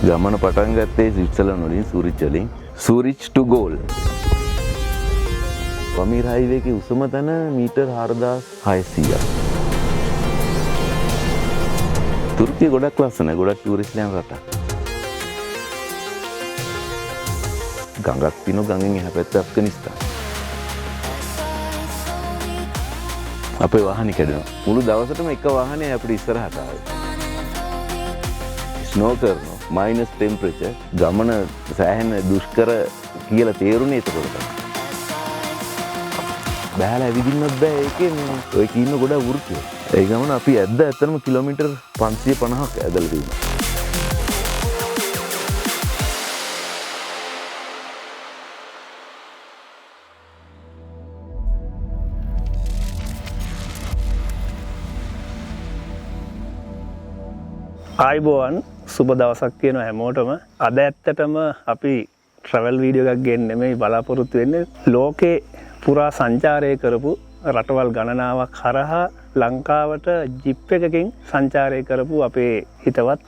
ගමන පටන් ගත්තේ ස්විට්සර්ලන්ත වලින් සූරිච් වලින්. සූරිච් to ගෝල්. පමීර් හයිවේ එකේ උසම තැන මීටර් 4600ක්. තුර්කිය ගොඩක් ලස්සනයි. ගොඩක් ටූරිස්ට්ලා යන රටක්. ගඟක් තියෙනවා. ගඟෙන් එහා පැත්තේ ඇෆ්ගනිස්තාන. අපේ වාහනේ කැඩෙනවා. මුළු දවසටම එක වාහනේ අපිට ඉස්සරහට ආවේ. ස්නෝ කරනවා. Minus temperature. ගමන සෑහෙන දුෂ්කර කියලා තේරුනේ එතකොට. බෑලා ඇවිදින්නත් බෑ ඒකේ ඔය කින්න ගොඩක් වෘතිය. ඒ ගමන අපි ඇත්තටම කිලෝමීටර් 550ක් ඇදලා තියෙනවා. ආයිබෝවන් සුබ දවසක් කියන හැමෝටම. අද ඇත්තටම අපි ට්‍රැවල් වීඩියෝ එකක් ගෙන්න නෙමෙයි බලාපොරොත්තු වෙන්නේ. ලෝකේ පුරා සංචාරය කරපු රටවල් ගණනාවක් හරහා ලංකාවට ජිප් එකකින් සංචාරය කරපු අපේ හිතවත්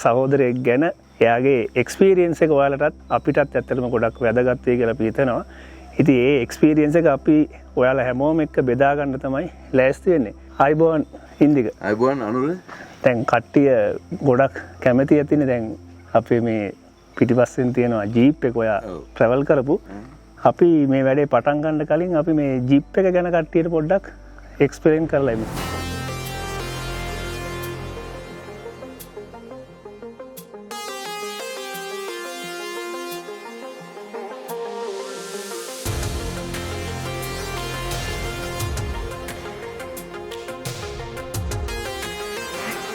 සහෝදරයෙක් ගැන එයාගේ එක්ස්පීරියන්ස් එක ඔයාලටත් අපිටත් ඇත්තටම ගොඩක් වැදගත් වෙයි කියලා අපි හිතනවා. ඉතින් ඒ එක්ස්පීරියන්ස් එක අපි ඔයාලා හැමෝම එක්ක බෙදා ගන්න තමයි ලෑස්ති වෙන්නේ. ආයිබෝවන් ඉන්දික. ආයිබෝවන් අනුර. දැන් කට්ටිය ගොඩක් කැමති ඇතිනේ දැන් අපේ මේ පිටිපස්සෙන් තියෙනවා ජීප් එක ඔයා ට්‍රැවල් කරපු. අපි මේ වැඩේ පටන් ගන්න කලින් අපි මේ ජීප් එක ගැන කට්ටියට පොඩ්ඩක් එක්ස්ප්ලেইন කරලා ඉමු.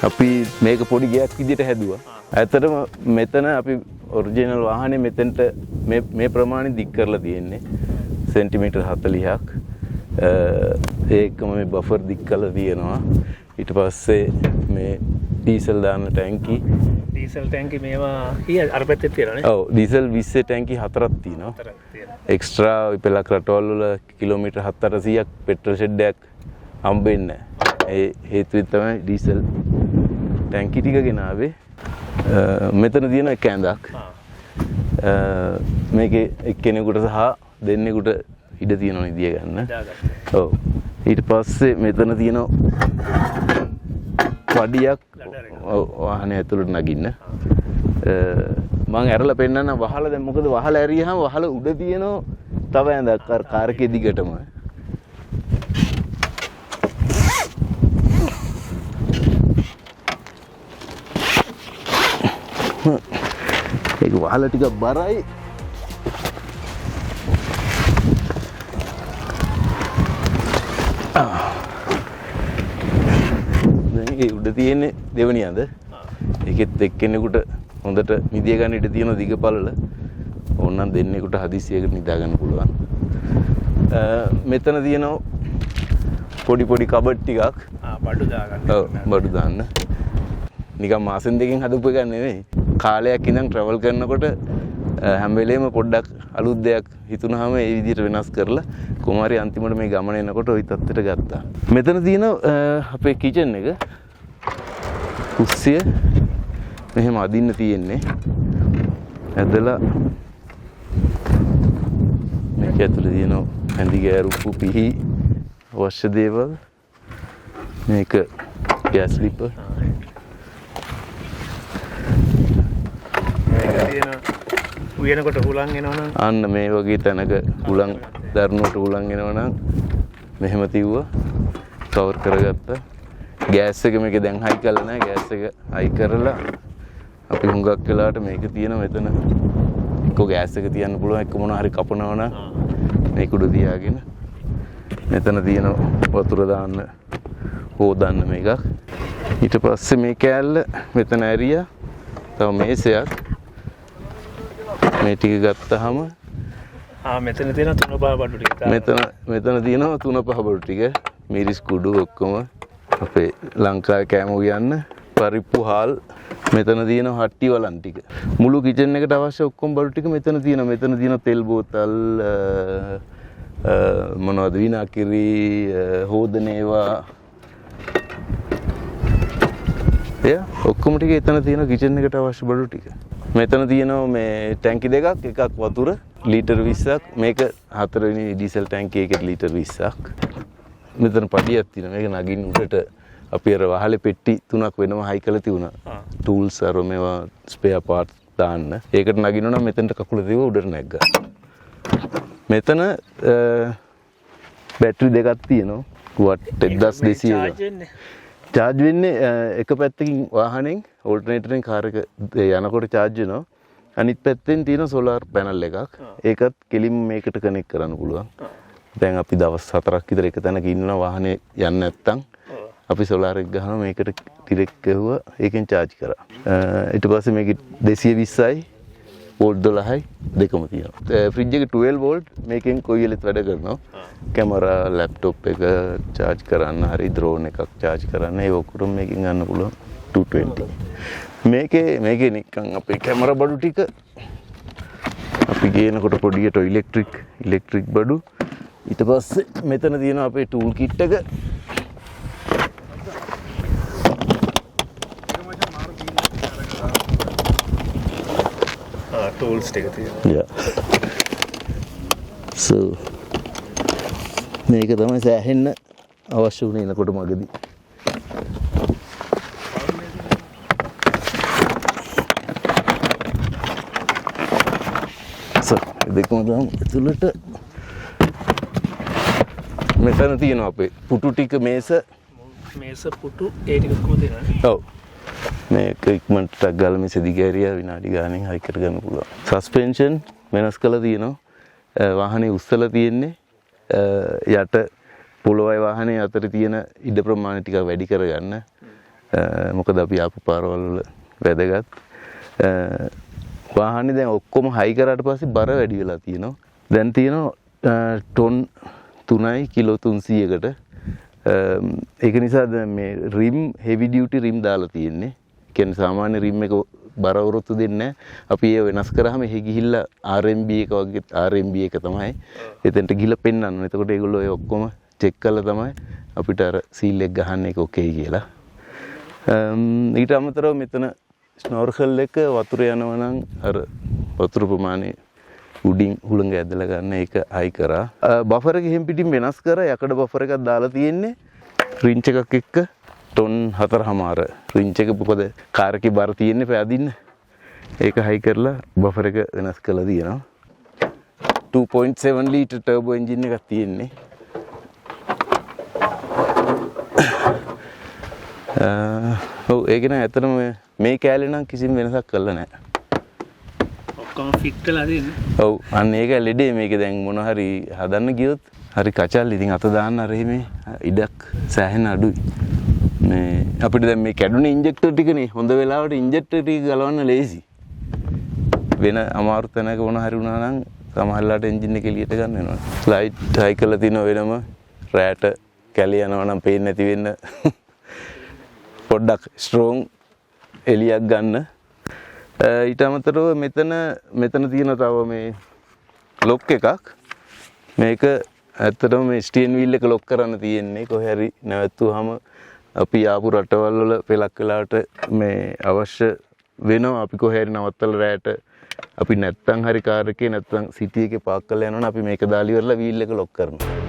අපි මේක පොඩි ගයක් විදිහට හැදුවා. ඇත්තටම මෙතන අපි ඔරිජිනල් වාහනේ මෙතෙන්ට මේ ප්‍රමාණය දික් කරලා තියෙන්නේ. සෙන්ටිමීටර් 40ක්. ඒකම මේ බෆර් දික් කරලා තියෙනවා. ඊට පස්සේ මේ ඩීසල් දාන්න ටැංකි. ඩීසල් ටැංකි මේවා අර පැත්තේ තියෙනවානේ. ඔව් ඩීසල් 20 ටැංකි 4ක් තියෙනවා. එක්ස්ට්‍රා ඉපලක් රටවල් වල කිලෝමීටර් 700ක් පෙට්‍රල් ෂෙඩ් එකක් හම්බෙන්නේ නැහැ. ඒ හේතුවෙන් තමයි ඩීසල් ටැංකි ටික ගෙනාවේ. මෙතන තියෙන කැඳක්. මේකේ එක්කෙනෙකුට සහ දෙන්නෙකුට ඉඩ තියෙනවා නිදිය ගන්න. ඔව්. ඊට පස්සේ මෙතන තියෙන පඩියක් වාහනේ ඇතුළට නගින්න. මම ඇරලා පෙන්නන්න වහල දැන් මොකද වහල ඇරියාම වහල උඩ තියෙන තව ඇඳක් කාර් එකේ දිගටම. ඒක වහල ටිකක් බරයි. දැන් ඒ උඩ තියෙන්නේ දෙවෙනි අඳ. ඒකෙත් එක්කෙනෙකුට හොඳට නිදිය ගන්න ඉඩ තියෙන දිග පළල. ඕනනම් දෙන්නෙකුට හදිසියකට නිදා ගන්න පුළුවන්. මෙතන තියෙනවා පොඩි පොඩි කබඩ් ටිකක්. බඩු දාගන්න. ඔව් බඩු දාන්න. නිකන් මාසෙන් දෙකකින් හදපු එක නෙවෙයි. කාලයක් ඉඳන් ට්‍රැවල් කරනකොට හැම වෙලේම පොඩ්ඩක් අලුත් දෙයක් හිතුනහම ඒ විදිහට වෙනස් කරලා කොමාරි අන්තිමට මේ ගමන එනකොට ওই තත්ත්වයට ගත්තා. මෙතන තියෙන අපේ කිචන් එක කුස්සිය මෙහෙම අදින්න තියෙන්නේ. ඇදලා මේක ඇතුලේ තියෙන ඇඳි ගෑරුප්පු පිහි අවශ්‍ය දේවල්. මේක ගෑස් ලිපර්. උයනකොට හුලං එනවනම් අන්න මේ වගේ තැනක හුලං දරුණුවට හුලං එනවනම් මෙහෙම තියුවා කවර් කරගත්තා. ගෑස් එක මේක දැන් හයි කරලා නැහැ. ගෑස් එක හයි කරලා අපි හුඟක් වෙලාවට මේක තියෙන මෙතන එක්ක ගෑස් එක තියන්න පුළුවන්. එක්ක මොනවා හරි කපනවනම් මේක උඩ තියාගෙන මෙතන තියෙන වතුර දාන්න හොදන්න මේකක්. ඊට පස්සේ මේ කෑල්ල මෙතන ඇරියා. තව මේසයක් මේ ටික ගත්තාම මෙතන තියෙන තුන පහ බඩු ටික. මෙතන තියෙනවා තුන පහ බඩු ටික. මිරිස් කුඩු ඔක්කොම අපේ ලංකාවේ කෑම උයන්න පරිප්පු හාල්. මෙතන තියෙන හට්ටි වලන් ටික. මුළු කිචන් එකට අවශ්‍ය ඔක්කොම බඩු ටික මෙතන තියෙනවා. මෙතන තියෙන තෙල් බෝතල් මොනවද විනාකිරි හොදන ඒවා ඔක්කොම ටික එතන තියෙන කිචන් එකට අවශ්‍ය බඩු ටික. මෙතන තියෙනවා මේ ටැංකි දෙකක් එකක් වතුර ලීටර් 20ක් මේක හතරවෙනි ඩීසල් ටැංකි එකේ ලීටර් 20ක් මෙතන පඩියක් තියෙනවා මේක නගින්න උඩට අපි අර වහලේ පෙට්ටි තුනක් වෙනම හයි කරලා තියුණා ටූල්ස් අර මේවා ස්පෙයා පාර්ට්ස් දාන්න ඒකට නගිනවා නම් මෙතනට කකුල තියුවා උඩට නැග්ගා මෙතන බැටරි දෙකක් තියෙනවා වට් 1200 චාර්ජ් වෙන්නේ එක පැත්තකින් වාහනෙන් ඕල්ටර්නේටරෙන් කාර් එක යනකොට චාර්ජ් වෙනවා අනිත් පැත්තෙන් තියෙන සෝලාර් පැනල් එකක් ඒකත් කෙලින්ම මේකට කනෙක්ට් කරන්න පුළුවන් දැන් අපි දවස් 4ක් විතර එක තැනක ඉන්නවා වාහනේ යන්නේ නැත්තම් අපි සෝලාර් එක ගහනවා මේකට ඩිරෙක්ට් ගහුවා ඒකෙන් charge කරා ඊට පස්සේ මේක 220යි වෝල්ට් 12යි දෙකම තියෙනවා ෆ්‍රිජ් එක 12 වෝල්ට් මේකෙන් කොයි වෙලෙත් වැඩ කරනවා කැමරා ලැප්ටොප් එක charge කරන්න හරි ඩ්‍රෝන් එකක් charge කරන්න ඒ ඔක්කොම මේකෙන් ගන්න පුළුවන් 220 මේකේ නිකන් අපේ කැමරා බඩු ටික අපි ගේනකොට පොඩියට ඉලෙක්ට්‍රික් බඩු ඊට පස්සේ මෙතන තියෙනවා අපේ ටූල් කිට් එක ටූල්ස් ටික තියෙනවා yeah so මේක තමයි සෑහෙන්න අවශ්‍ය වුණේ එනකොට මගදී so දෙකම තමයි ඇතුළට මෙතන තියෙනවා අපේ පුටු ටික මේස පුටු ඒ ටික කොහොමද තියෙනවද ඔව් මේක ඉක්මනට ගාලා මේස දිගෑරියා විනාඩි ගාණෙන් හයි කරගන්න පුළුවන් සස්පෙන්ෂන් වෙනස් කරලා තියෙනවා වාහනේ උස්සලා තියෙන්නේ යට පොළොවයි වාහනේ අතර තියෙන ඉඩ ප්‍රමාණය ටික වැඩි කරගන්න මොකද අපි ආපු පාරවල් වල වැදගත් වාහනේ දැන් ඔක්කොම හයි කරාට පස්සේ බර වැඩි වෙලා තියෙනවා දැන් තියෙනවා ටොන් 3යි කිලෝ 300කට ඒක නිසා දැන් මේ රිම් හෙවි ඩියුටි රිම් දාලා තියෙන්නේ කියන්නේ සාමාන්‍ය රිම් එක බර වරොත්තු දෙන්නේ අපි ඒ වෙනස් කරාම එහෙ ගිහිල්ලා RMB එක වගේ RMB එක තමයි එතෙන්ට ගිහිල්ලා පෙන්වන්න ඕනේ. එතකොට ඒගොල්ලෝ ඒ ඔක්කොම චෙක් කරලා තමයි අපිට අර සීල් එක ගහන්න එක ඕකේ කියලා. ඊට අමතරව මෙතන ස්නෝර්කල් එක වතුර යනවා නම් අර වතුර ප්‍රමාණය උඩින් හුළඟ ඇදලා ගන්න ඒක හයි කරා. බෆර් එක හිම් පිටින් වෙනස් කරා යකඩ බෆර් එකක් දාලා තියෙන්නේ. රින්ච් එකක් එක්ක ටොන් 4.5 රින්ච් එක මොකද කාර් එකේ බර තියෙන්නේ පෑදින්න. ඒක හයි කරලා බෆර් එක වෙනස් කරලා තියෙනවා. 2.7 ලීටර් ටර්බෝ එන්ජින් එකක් තියෙන්නේ. ඔව් ඒක නෑ ඇත්තටම මේ කෑල්ලේ නම් කිසිම වෙනසක් කරලා නෑ. ඔක්කොම ෆිට කරලා තියෙන්නේ. ඔව් අන්න ඒක ලෙඩේ මේක දැන් මොන හරි හදන්න ගියොත් හරි කචල් ඉතින් අත දාන්න අර එහෙම ඉඩක් සෑහෙන අඩුයි. මේ අපිට දැන් මේ කැඩුනේ ඉන්ජෙක්ටර් ටිකනේ හොඳ වෙලාවට ඉන්ජෙක්ටර් ටික ගලවන්න ලේසි. වෙන අමාරු තැනක මොන හරි වුණා නම් සමහරලාට එන්ජින් එක එළියට ගන්න වෙනවා. ලයිට් හයි කරලා තිනව වෙනම රෑට කැලේ යනවා නම් පේන්නේ නැති වෙන්න පොඩ්ඩක් ස්ට්‍රෝං එළියක් ගන්න. ඊට අමතරව මෙතන තියෙන තව මේ ලොක් එකක් මේක ඇත්තටම මේ ස්ටියරින් වීල් එක ලොක් කරන්න තියෙන්නේ කොහේ හරි නැවතුවාම අපි ආපු රටවල් වල පෙලක් වෙලාවට මේ අවශ්‍ය වෙනවා අපි කොහේ හරි නවත්තලා රැට අපි නැත්තම් හරි කාර් එකේ නැත්තම් සිටි එකේ පාක් කරලා යනවනම් අපි මේක දාලා ඉවරලා වීල් එක ලොක් කරනවා.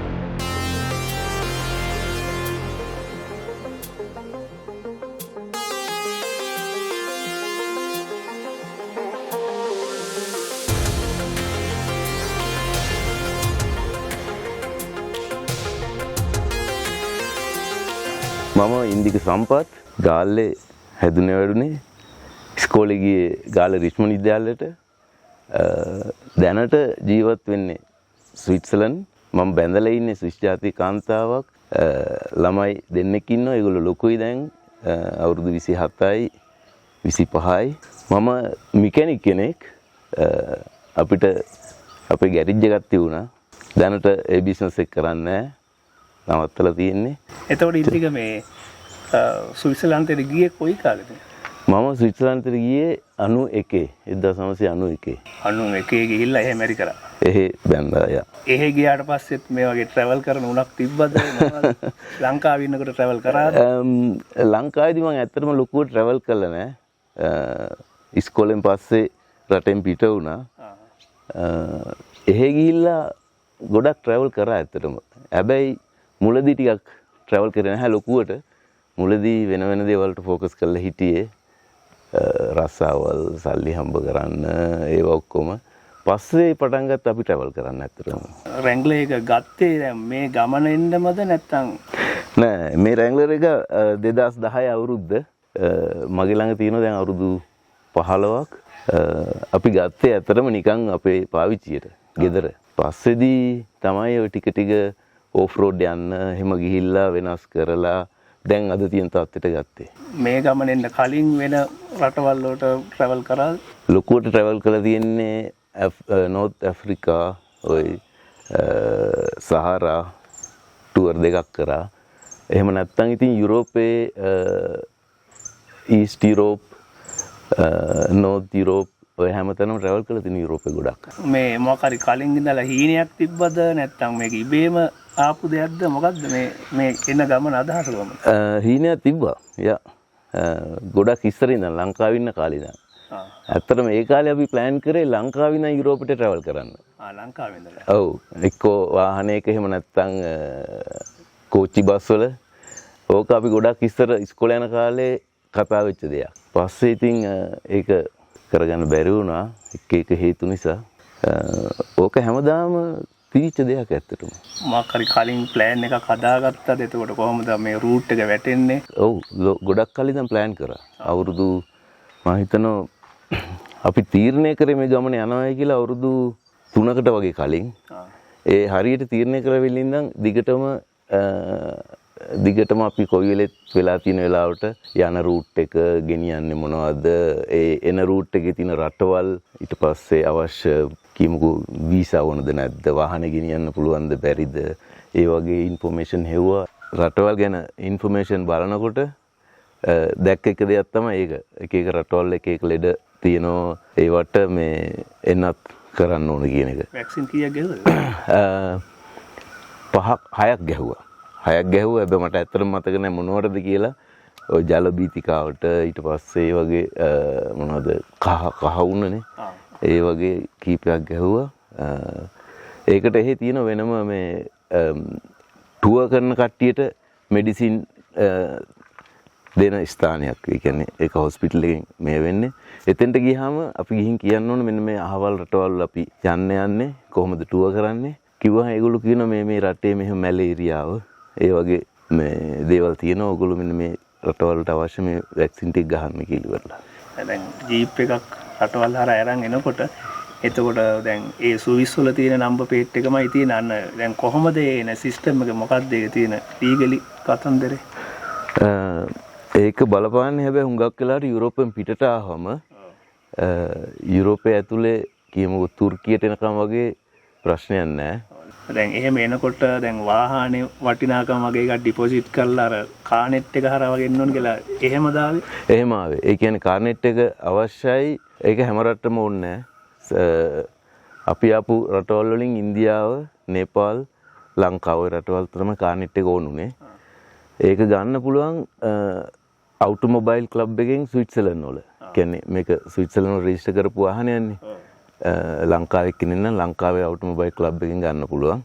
මම ඉන්දික සම්පත් ගාල්ලේ හැදුනේ වැඩුනේ ඉස්කෝලේ ගියේ ගාල්ල රිච්මන්ඩ් විද්‍යාලයට දැනට ජීවත් වෙන්නේ ස්විට්සර්ලන්ඩ් මම බැඳලා ඉන්නේ ස්විස් ජාතික කාන්තාවක් ළමයි දෙන්නෙක් ඉන්නවා ඒගොල්ලෝ ලොකුයි දැන් අවුරුදු 27යි 25යි මම මෙකැනික් කෙනෙක් අපිට අපේ ගෑරේජ් එකක් තියුණා දැනට ඒ බිස්නස් එක කරන්නේ නවත්තලා තියෙන්නේ. එතකොට ඉතින් මේ ස්විට්සර්ලන්තෙට ගියේ කොයි කාලෙද? මම ස්විට්සර්ලන්තෙට ගියේ 91 1991. 91 ගිහිල්ලා එහෙ මැරි කරා. එහෙ බැන්දා යා. එහෙ ගියාට පස්සෙත් මේ වගේ ට්‍රැවල් කරන උණක් තිබ්බද? ලංකාවේ ඉන්නකොට ට්‍රැවල් කරාද? ලංකාවේදී මම ඇත්තටම ලොකුවට ට්‍රැවල් කළා නෑ. ඉස්කෝලෙන් පස්සේ රටෙන් පිට වුණා. එහෙ ගිහිල්ලා ගොඩක් ට්‍රැවල් කරා ඇත්තටම. හැබැයි මුලදී ටිකක් ට්‍රැවල් කරේ නැහැ ලොකුවට. මුලදී වෙන වෙන දේවල් වලට ફોකස් කරලා හිටියේ. රස්සාවල් සල්ලි හම්බ කරන්න ඒවා ඔක්කොම. පස්සේ පටන් ගත්ත අපි ට්‍රැවල් කරන්න ඇත්තටම. රැංග්ලර් එක ගත්තේ දැන් මේ ගමන එන්නමද නැත්නම් නෑ මේ රැංග්ලර් එක 2010 අවුරුද්ද මගේ ළඟ තියෙනවා දැන් අවුරුදු 15ක්. අපි ගත්තේ ඇත්තටම නිකන් අපේ පාවිච්චියට ගෙදර. පස්සේදී තමයි ඔය ටික ටික ඕෆ් රෝඩ් යන්න එහෙම ගිහිල්ලා වෙනස් කරලා දැන් අද තියෙන තත්ත්වයට ගත්තේ. මේ ගමන එන්න කලින් වෙන රටවල් වලට ට්‍රැවල් කරා ලොකුවට ට්‍රැවල් කරලා තියෙන්නේ නෝර්ත් ඇෆ්‍රිකා ඔය සහරා ටුවර් දෙකක් කරා. එහෙම නැත්නම් ඉතින් යුරෝපේ ඊස්ට් යුරෝප් නෝර්ත් යුරෝප් ඔය හැමතැනම ට්‍රැවල් කරලා තියෙන යුරෝපේ ගොඩක්. මේ මොකක් හරි කලින් ඉඳලා හීනයක් තිබ්බද නැත්නම් මේක ඉබේම ආපු දෙයක්ද මොකද්ද මේ එන ගමන අදහස කොහොමද? හීනයක් තිබ්බා. යා. ගොඩක් ඉස්සර ඉඳන් ලංකාවේ ඉන්න කාලේ ඉඳන්. ඇත්තටම ඒ කාලේ අපි ප්ලෑන් කරේ ලංකාවේ ඉඳන් යුරෝපෙට ට්‍රැවල් කරන්න. ලංකාවේ ඉඳලා. ඔව්. එක්කෝ වාහනයක එහෙම නැත්නම් කෝච්චි බස් වල. ඕක අපි ගොඩක් ඉස්සර ඉස්කෝලේ යන කාලේ කතා වෙච්ච දෙයක්. පස්සේ ඉතින් ඒක කරගන්න බැරි වුණා එක එක හේතු නිසා. ඕක හැමදාම පිළිච්ච දෙයක් ඇත්තටම. මොකක් හරි කලින් ප්ලෑන් එකක් හදාගත්තද? එතකොට කොහොමද මේ රූට් එක වැටෙන්නේ? ඔව් ගොඩක් කලින් ඉඳන් ප්ලෑන් කරා. අවුරුදු මම හිතනවා අපි තීරණය කරේ මේ ගමන යනවායි කියලා අවුරුදු 3කට වගේ කලින්. ඒ හරියට තීරණය කරවෙන්න ඉඳන් දිගටම අපි කොයි වෙලෙත් වෙලා තියෙන වෙලාවට යන රූට් එක ගෙනියන්නේ මොනවද? ඒ එන රූට් එකේ තියෙන රටවල් ඊට පස්සේ අවශ්‍ය කිමුකෝ වීසා ඕනද නැද්ද? වාහනේ ගෙනියන්න පුළුවන්ද බැරිද? ඒ වගේ ඉන්ෆෝමේෂන් හෙව්වා. රටවල් ගැන ඉන්ෆෝමේෂන් බලනකොට දැක්ක එක දෙයක් තමයි ඒක. එක එක රටවල් එක එක ලෙඩ තියෙනවා. ඒවට මේ එන්නත් කරන්න ඕන කියන එක. වැක්සින් කීයක් ගැහුවද? 6ක් ගැහුවා. 6ක් ගැහුවා. හැබැයි මට ඇත්තටම මතක නැහැ මොනවටද කියලා. ඔය ජල බීතිකාවට ඊට පස්සේ ඒ වගේ මොනවද කහ වුණනේ. ඒ වගේ කීපයක් ගැහුවා. ඒකට එහෙ තියෙන වෙනම මේ ටුවර් කරන කට්ටියට මෙඩිසින් දෙන ස්ථානයක්. ඒ කියන්නේ ඒක හොස්පිටල් එකෙන් මේ වෙන්නේ. එතෙන්ට ගියාම අපි ගිහින් කියන්න ඕනේ මෙන්න මේ අහවල් රටවල් අපි යන්නේ කොහොමද ටුවර් කරන්නේ කිව්වහම ඒගොල්ලෝ කියනවා මේ රටේ මෙහෙම මැලේරියාව ඒ වගේ මේ දේවල් තියෙනවා. ඕගොල්ලෝ මෙන්න මේ රටවල් වලට අවශ්‍ය මේ වැක්සින් ටික ගහන්න කියලා ඉවරලා. දැන් ජීප් එකක් රටවල් හරහා අරන් එනකොට එතකොට දැන් ඒ සුවිස් වල තියෙන නම්බර් ප්ලේට් එකමයි තියෙන අන්න දැන් කොහොමද එන සිස්ටම් එක මොකක්ද ඒක තියෙන ලීගලි කතන්දරේ? ඒක බලපාන්නේ හැබැයි හුඟක් වෙලාවට යුරෝපෙන් පිටට ආවම යුරෝපයේ ඇතුලේ කියමුකෝ තුර්කියට එනකම් වගේ ප්‍රශ්නයක් නැහැ. දැන් එහෙම එනකොට දැන් වාහනේ වටිනාකම වගේ එකක් ඩිපොසිට් කරලා අර කානෙට් එක හරහා වගේ එන්න ඕන කියලා එහෙමද ආවේ? එහෙම ආවේ. ඒ කියන්නේ කානෙට් එක අවශ්‍යයි. ඒක හැම රටම ඕනේ නැහැ. අපි ආපු රටවල් වලින් ඉන්දියාව, නේපාල්, ලංකාව රටවල් තමයි කානෙට් එක ඕනුනේ. ඒක ගන්න පුළුවන් අවුටෝමොබයිල් ක්ලබ් එකෙන් ස්විට්සර්ලන්ඩ් වල. කියන්නේ මේක ස්විට්සර්ලන්ඩ් වල රෙජිස්ටර් කරපු වාහනයන්නේ. ලංකාවේ කෙනෙක් ලංකාවේ අවුටෝමොබයිල් ක්ලබ් එකෙන් ගන්න පුළුවන්.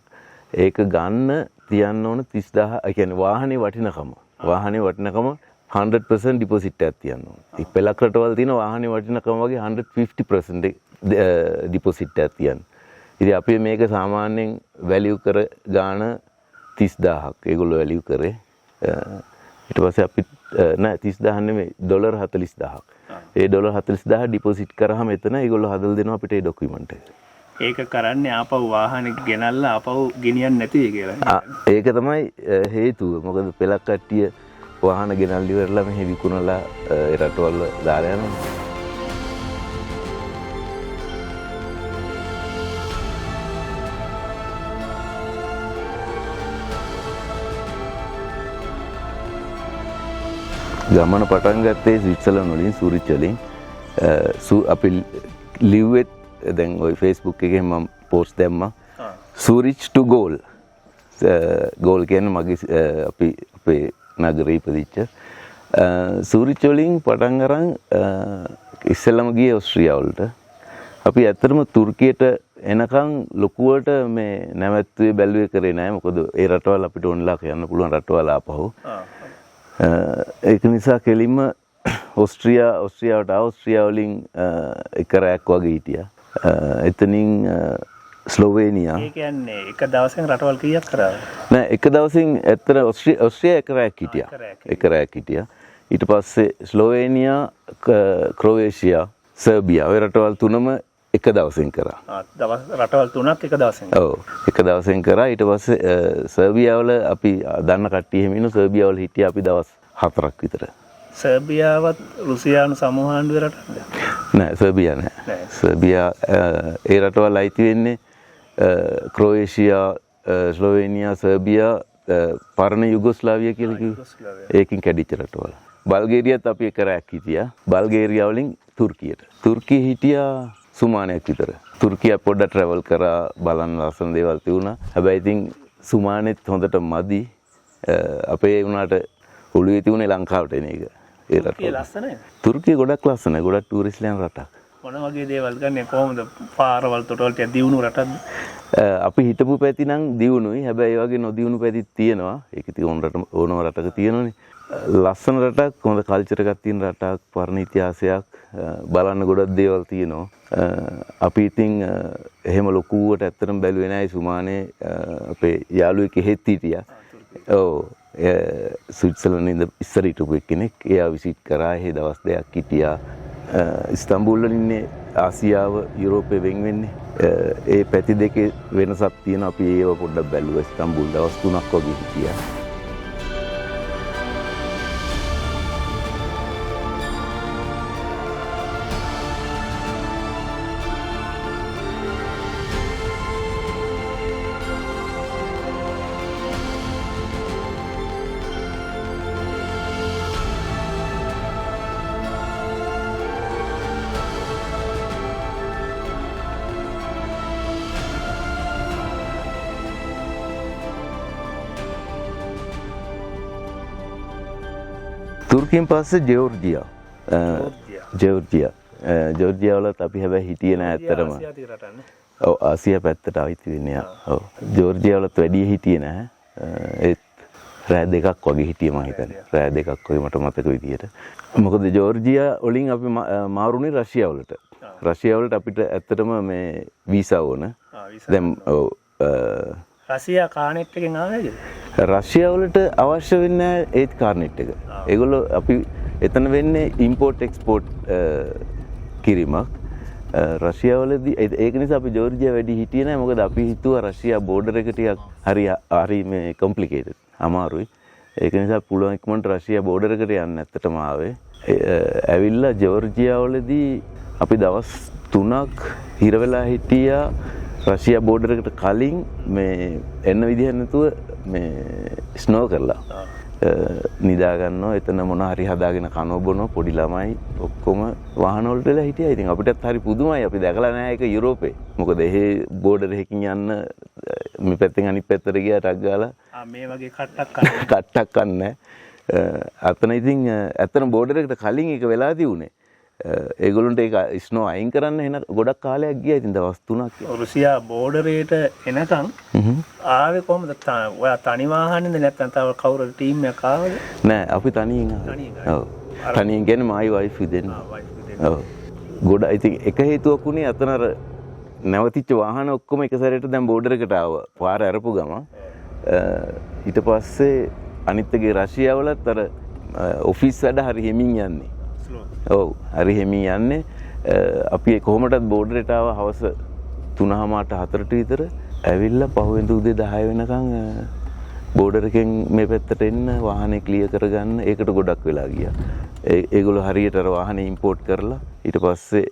ඒක ගන්න තියන්න ඕන 30000. ඒ කියන්නේ වාහනේ වටිනකම. වාහනේ වටිනකම 100% ඩිපොසිට් එකක් තියන්න ඕන. ඉපෙලක් රටවල් තියෙන වාහනේ වටිනකම වගේ 150% ඩිපොසිට් එකක් තියන්න. ඉතින් අපි මේක සාමාන්‍යයෙන් වැලියු කර ගාන 30000ක්. ඒගොල්ලෝ වැලියු කරේ. ඊට පස්සේ අපි නෑ 30000 නෙමෙයි ඩොලර් 40000ක්. ඒ ඩොලර් 40000 ඩිපොසිට් කරාම එතන ඒගොල්ලෝ හදලා දෙනවා අපිට ඒ ඩොකියුමන්ට් එක. ඒක කරන්නේ ආපහු වාහනේ ගෙනල්ලා ආපහු ගෙනියන්නේ නැති වෙයි කියලා. ඒක තමයි හේතුව. මොකද පෙලක් කට්ටිය වාහන ගෙනල්ලා ඉවරලා මෙහෙ විකුණලා ඒ රටවල දාලා යනවා. ගමන පටන් ගත්තේ ස්විට්සර්ලන්ඩ් වලින් සූරිච් වලින්. අපි ලිව්වෙත් දැන් ওই Facebook එකේ මම පෝස්ට් දැම්මා. සූරිච් ටු ගෝල්. ගෝල් කියන්නේ මගේ අපේ නගරේ ඉපදිච්ච. සූරිච් වලින් පටන් අරන් ඉස්සෙල්ලම ගියේ ඕස්ට්‍රියාවලට. අපි ඇත්තටම තුර්කියට එනකන් ලොකුවට මේ නැවැත්තුවේ බැලුවේ කරේ නැහැ. මොකද ඒ රටවල් අපිට ඕනලා යන්න පුළුවන් රටවල් ආපහු. ඒක නිසා කෙලින්ම ඕස්ට්‍රියාවට ඕස්ට්‍රියාව වලින් එක රැයක් වගේ හිටියා. එතනින් ස්ලෝවේනියා. ඒ කියන්නේ එක දවසෙන් රටවල් කීයක් කරාද? නෑ එක දවසින් ඇත්තට ඕස්ට්‍රියා එක රැයක් හිටියා. එක රැයක් හිටියා. ඊට පස්සේ ස්ලෝවේනියා, ක්‍රොේෂියා, සර්බියා ඔය රටවල් තුනම එක දවසින් කරා. රටවල් තුනක් එක දවසින්. ඔව් එක දවසින් කරා. ඊට පස්සේ සර්බියාවල අපි දන්න කට්ටිය එහෙම ඉන්න සර්බියාවල හිටියා අපි දවස් 4ක් විතර. සර්බියාවත් රුසියානු සමූහාණ්ඩුවේ රටක්ද? නෑ සර්බියා නෑ. සර්බියා ඒ රටවල් අයිති වෙන්නේ ක්‍රොේෂියා, ස්ලෝවේනියා, සර්බියා, පරණ යුගොස්ලාවියා කියලා කිව්වේ. ඒකින් කැඩිච්ච රටවල්. බල්ගේරියාත් අපි එක රැයක් හිටියා. බල්ගේරියා වලින් තුර්කියට. තුර්කිය හිටියා සුමානයක් විතර. තුර්කිය පොඩ්ඩක් ට්‍රැවල් කරා බලන්න ලස්සන දේවල් තියුණා. හැබැයි ඉතින් සුමානෙත් හොඳට මදි. අපේ වුණාට ඔළුවේ තියුණේ ලංකාවට එන එක. ඒ රටවල ලස්සනයි. තුර්කිය ගොඩක් ලස්සනයි. ගොඩක් ටූරිස්ට්ලයන් රටක්. මොන වගේ දේවල් ගන්නේ කොහොමද? පාරවල් තොටවල් ටික දියුණු රටක්ද? අපි හිටපු පැති නම් දියුණුයි. හැබැයි ඒ වගේ නොදියුණු පැතිත් තියෙනවා. ඒක ඉතින් ඕනම රටක තියෙනවනේ. ලස්සන රටක්, හොඳ කල්චර් එකක් තියෙන රටක්, පරණ ඉතිහාසයක්, බලන්න ගොඩක් දේවල් තියෙනවා. අපි ඉතින් එහෙම ලොකුවට ඇත්තටම බැලුවේ නැහැ. සුමානේ අපේ යාළුවෙක් එහෙත් හිටියා. ඔව්. ස්විට්සර්ලන්තේ ඉඳ ඉස්සර හිටපු කෙනෙක්. එයා විසිට් කරා. එහෙ දවස් 2ක් හිටියා. ඉස්තම්බූල් වල ඉන්නේ ආසියාව යුරෝපේ වෙන් වෙන්නේ. ඒ පැති දෙකේ වෙනසක් තියෙනවා. අපි ඒව පොඩ්ඩක් බැලුවා. ඉස්තම්බූල් දවස් 3ක් වගේ හිටියා. තුර්කියෙන් පස්සේ ජෝර්ජියා. ජෝර්ජියාවලත් අපි හැබැයි හිටියේ නෑ ඇත්තටම. ඔව් ආසියා පැත්තට ආවිත් වෙන්නේ. ඔව් ජෝර්ජියාවලත් වැඩි හිටියේ නෑ. ඒත් රෑ දෙකක් වගේ හිටියේ මම හිතන්නේ. රෑ දෙකක් වගේ මට මතක විදියට. මොකද ජෝර්ජියා වලින් අපි මාරුනේ රෂ්‍යාවලට. රෂ්‍යාවලට අපිට ඇත්තටම මේ වීසා ඕන. දැන් ඔව් රෂ්‍යා කානෙට් එකෙන් ආවේද? රෂ්‍යාවලට අවශ්‍ය වෙන්නේ ඒත් කාර්නෙට් එක. ඒගොල්ලෝ අපි එතන වෙන්නේ ඉම්පෝට් එක්ස්පෝට් කිරීමක්. රෂ්‍යාවලදී ඒක නිසා අපි ජෝර්ජියා වැඩි හිටියේ නැහැ. මොකද අපි හිතුවා රෂ්‍යා බෝඩර් එක ටිකක් හරි මේ කොම්ප්ලිකේටඩ්. අමාරුයි. ඒක නිසා පුළුවන් ඉක්මනට රෂ්‍යා බෝඩර් එකට යන්න ඇත්තටම ආවේ. ඇවිල්ලා ජෝර්ජියාවලදී අපි දවස් 3ක් හිර වෙලා හිටියා. රෂ්‍යා බෝඩර් එකට කලින් මේ එන්න විදිහක් නැතුව මේ ස්නෝ කරලා නිදා ගන්නවා. එතන මොන හරි හදාගෙන කනවා බොනවා. පොඩි ළමයි ඔක්කොම වාහන වලට වෙලා හිටියා. ඉතින් අපිටත් හරි පුදුමයි. අපි දැකලා නැහැ ඒක යුරෝපේ. මොකද එහෙ බෝඩර් එකකින් යන්න මේ පැත්තෙන් අනිත් පැත්තට ගියා ටක් ගාලා මේ වගේ කට්ටක් කන්නේ. අතන ඉතින් ඇත්තටම බෝඩර් එකට කලින් ඒක වෙලා තියුනේ. ඒගොල්ලන්ට ඒක ස්නෝ අයින් කරන්න එන ගොඩක් කාලයක් ගියා. ඉතින් දවස් 3ක්. රුසියා බෝඩරේට එනකන් ආවේ කොහමද? ඔයා තනි වාහනේද නැත්නම් තව කවුරුද ටීම් එකක් ආවද? නෑ අපි තනියෙන් ආවා. ඔව්. තනියෙන් කියන්නේ මයි වයිෆ් දෙන්න. ඔව්. ගොඩ ඉතින් එක හේතුවක් උනේ අතන අර නැවතිච්ච වාහන ඔක්කොම එක සැරේට දැන් බෝඩර් එකට ආවා. පාර අරපු ගම. ඊට පස්සේ අනිත් එකේ රෂ්‍යාවලත් අර ඔෆිස් වැඩ හරි හිමින් යන්නේ. ඔව් හරි හිමින් යන්නේ. අපි කොහොමදත් බෝඩරේට ආව හවස 3:00-4ට විතර. ඇවිල්ලා පහුවෙන්ද උදේ 10 වෙනකන් බෝඩර් එකෙන් මේ පැත්තට එන්න වාහනේ ක්ලියර් කරගන්න. ඒකට ගොඩක් වෙලා ගියා. ඒගොල්ලෝ හරියට අර වාහනේ ඉම්පෝට් කරලා ඊට පස්සේ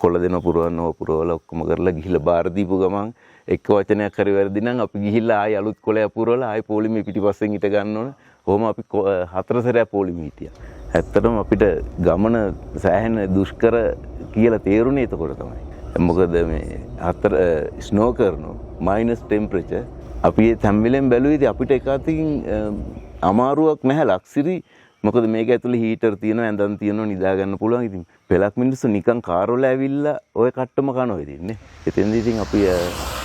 කොළ දෙන පුරවල ඔක්කොම කරලා ගිහිල්ලා බාර දීපු ගමන් එක වචනයක් හරි වැරදි නම් අපි ගිහිල්ලා ආයි අලුත් කොළයක් පුරවලා ආයි පොලිමේ පිටිපස්සෙන් හිට ගන්න ඕන. කොහොම අපි 4 සැරයක් පොලිමේ හිටියා. ඇත්තටම අපිට ගමන සෑහෙන දුෂ්කර කියලා තේරුනේ එතකොට තමයි. මොකද මේ ස්නෝ කරනවා මයිනස් ටෙම්පරේචර්. අපි ඒ හැම වෙලෙම බැලුවේදී අපිට එක අතකින් අමාරුවක් නැහැ. ලක්සිරි මොකද මේක ඇතුලේ හීටර් තියෙනවා, ඇඳන් තියෙනවා, නිදා ගන්න පුළුවන්. ඉතින් පෙලක් මිනිස්සු නිකන් කාර් වල ඇවිල්ලා ඔය කට්ටම කනවා ඉතින්නේ. එතෙන්දී ඉතින් අපි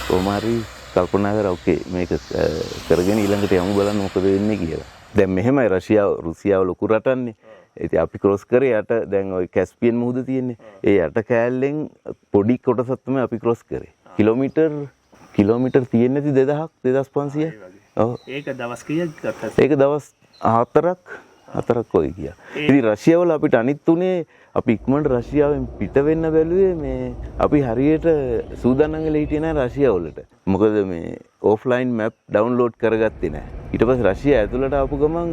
කොහොම හරි කල්පනා කරා ඕකේ මේක කරගෙන ඊළඟට යමු බලන්න මොකද වෙන්නේ කියලා. දැන් මෙහෙමයි රුසියාව ලොකු රටන්නේ. ඉතින් අපි ක්‍රොස් කරේ යට දැන් ওই කැස්පියන් මුහුද තියෙන්නේ. ඒ යට කෑල්ලෙන් පොඩි කොටසක් තමයි අපි ක්‍රොස් කරේ. කිලෝමීටර් තියෙන්නේ 2000ක් 2500ක්. ඔව්. ඒක දවස් කීයක් ගත්තද? ඒක දවස් 4ක් වගේ ගියා. ඉතින් රෂ්‍යාවල අපිට අනිත් උනේ අපි ඉක්මනට රෂ්‍යාවෙන් පිට වෙන්න බැලුවේ මේ අපි හරියට සූදානම් වෙලා හිටියේ නැහැ රෂ්‍යාවලට. මොකද මේ ඔෆ්ලයින් මැප් ඩවුන්ලෝඩ් කරගත්තේ නැහැ. ඊට පස්සේ රෂ්‍යාව ඇතුළට ආපු ගමන්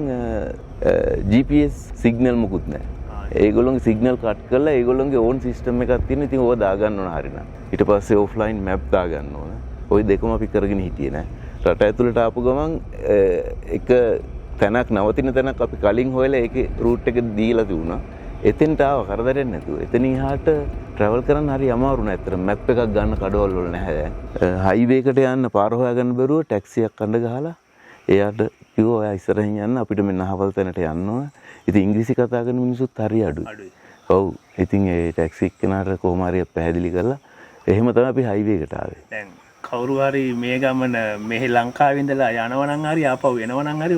GPS සිග්නල් මුකුත් නැහැ. ඒගොල්ලෝගේ සිග්නල් කට් කරලා ඒගොල්ලෝගේ ඕන් සිස්ටම් එකක් තියෙන. ඉතින් ඕවා දාගන්න ඕන හරිනම්. ඊට පස්සේ ඔෆ්ලයින් මැප් දාගන්න ඕන. ওই දෙකම අපි කරගෙන හිටියේ නෑ. රට ඇතුළට ආපු ගමන් එක තැනක් නවතින තැනක් අපි කලින් හොයලා ඒකේ රූට් එක දීලා තිබුණා. එතෙන්ට ආව කරදරයක් නැතුව. එතන ඉහාට ට්‍රැවල් කරන්න හරි අමාරු නෑ. ඇත්තට මැප් එකක් ගන්න කඩවල් වල නැහැ. හයිවේ එකට යන්න පාර හොයාගන්න බැරුව ටැක්සියක් අඬ ගහලා එයාට කිව්වා ඔයා ඉස්සරහින් යන්න අපිට මෙන්න අහවල් තැනට යන්න ඕන. ඉතින් ඉංග්‍රීසි කතා කරන මිනිස්සුත් හරි අඩුයි. ඔව්. ඉතින් ඒ ටැක්සි එක්කෙනාට කොහොම හරි පැහැදිලි කරලා එහෙම තමයි අපි හයිවේ එකට ආවේ. දැන් කවුරු හරි මේ ගමන මෙහි ලංකාවේ ඉඳලා යනවා නම් හරි ආපහු එනවා නම් හරි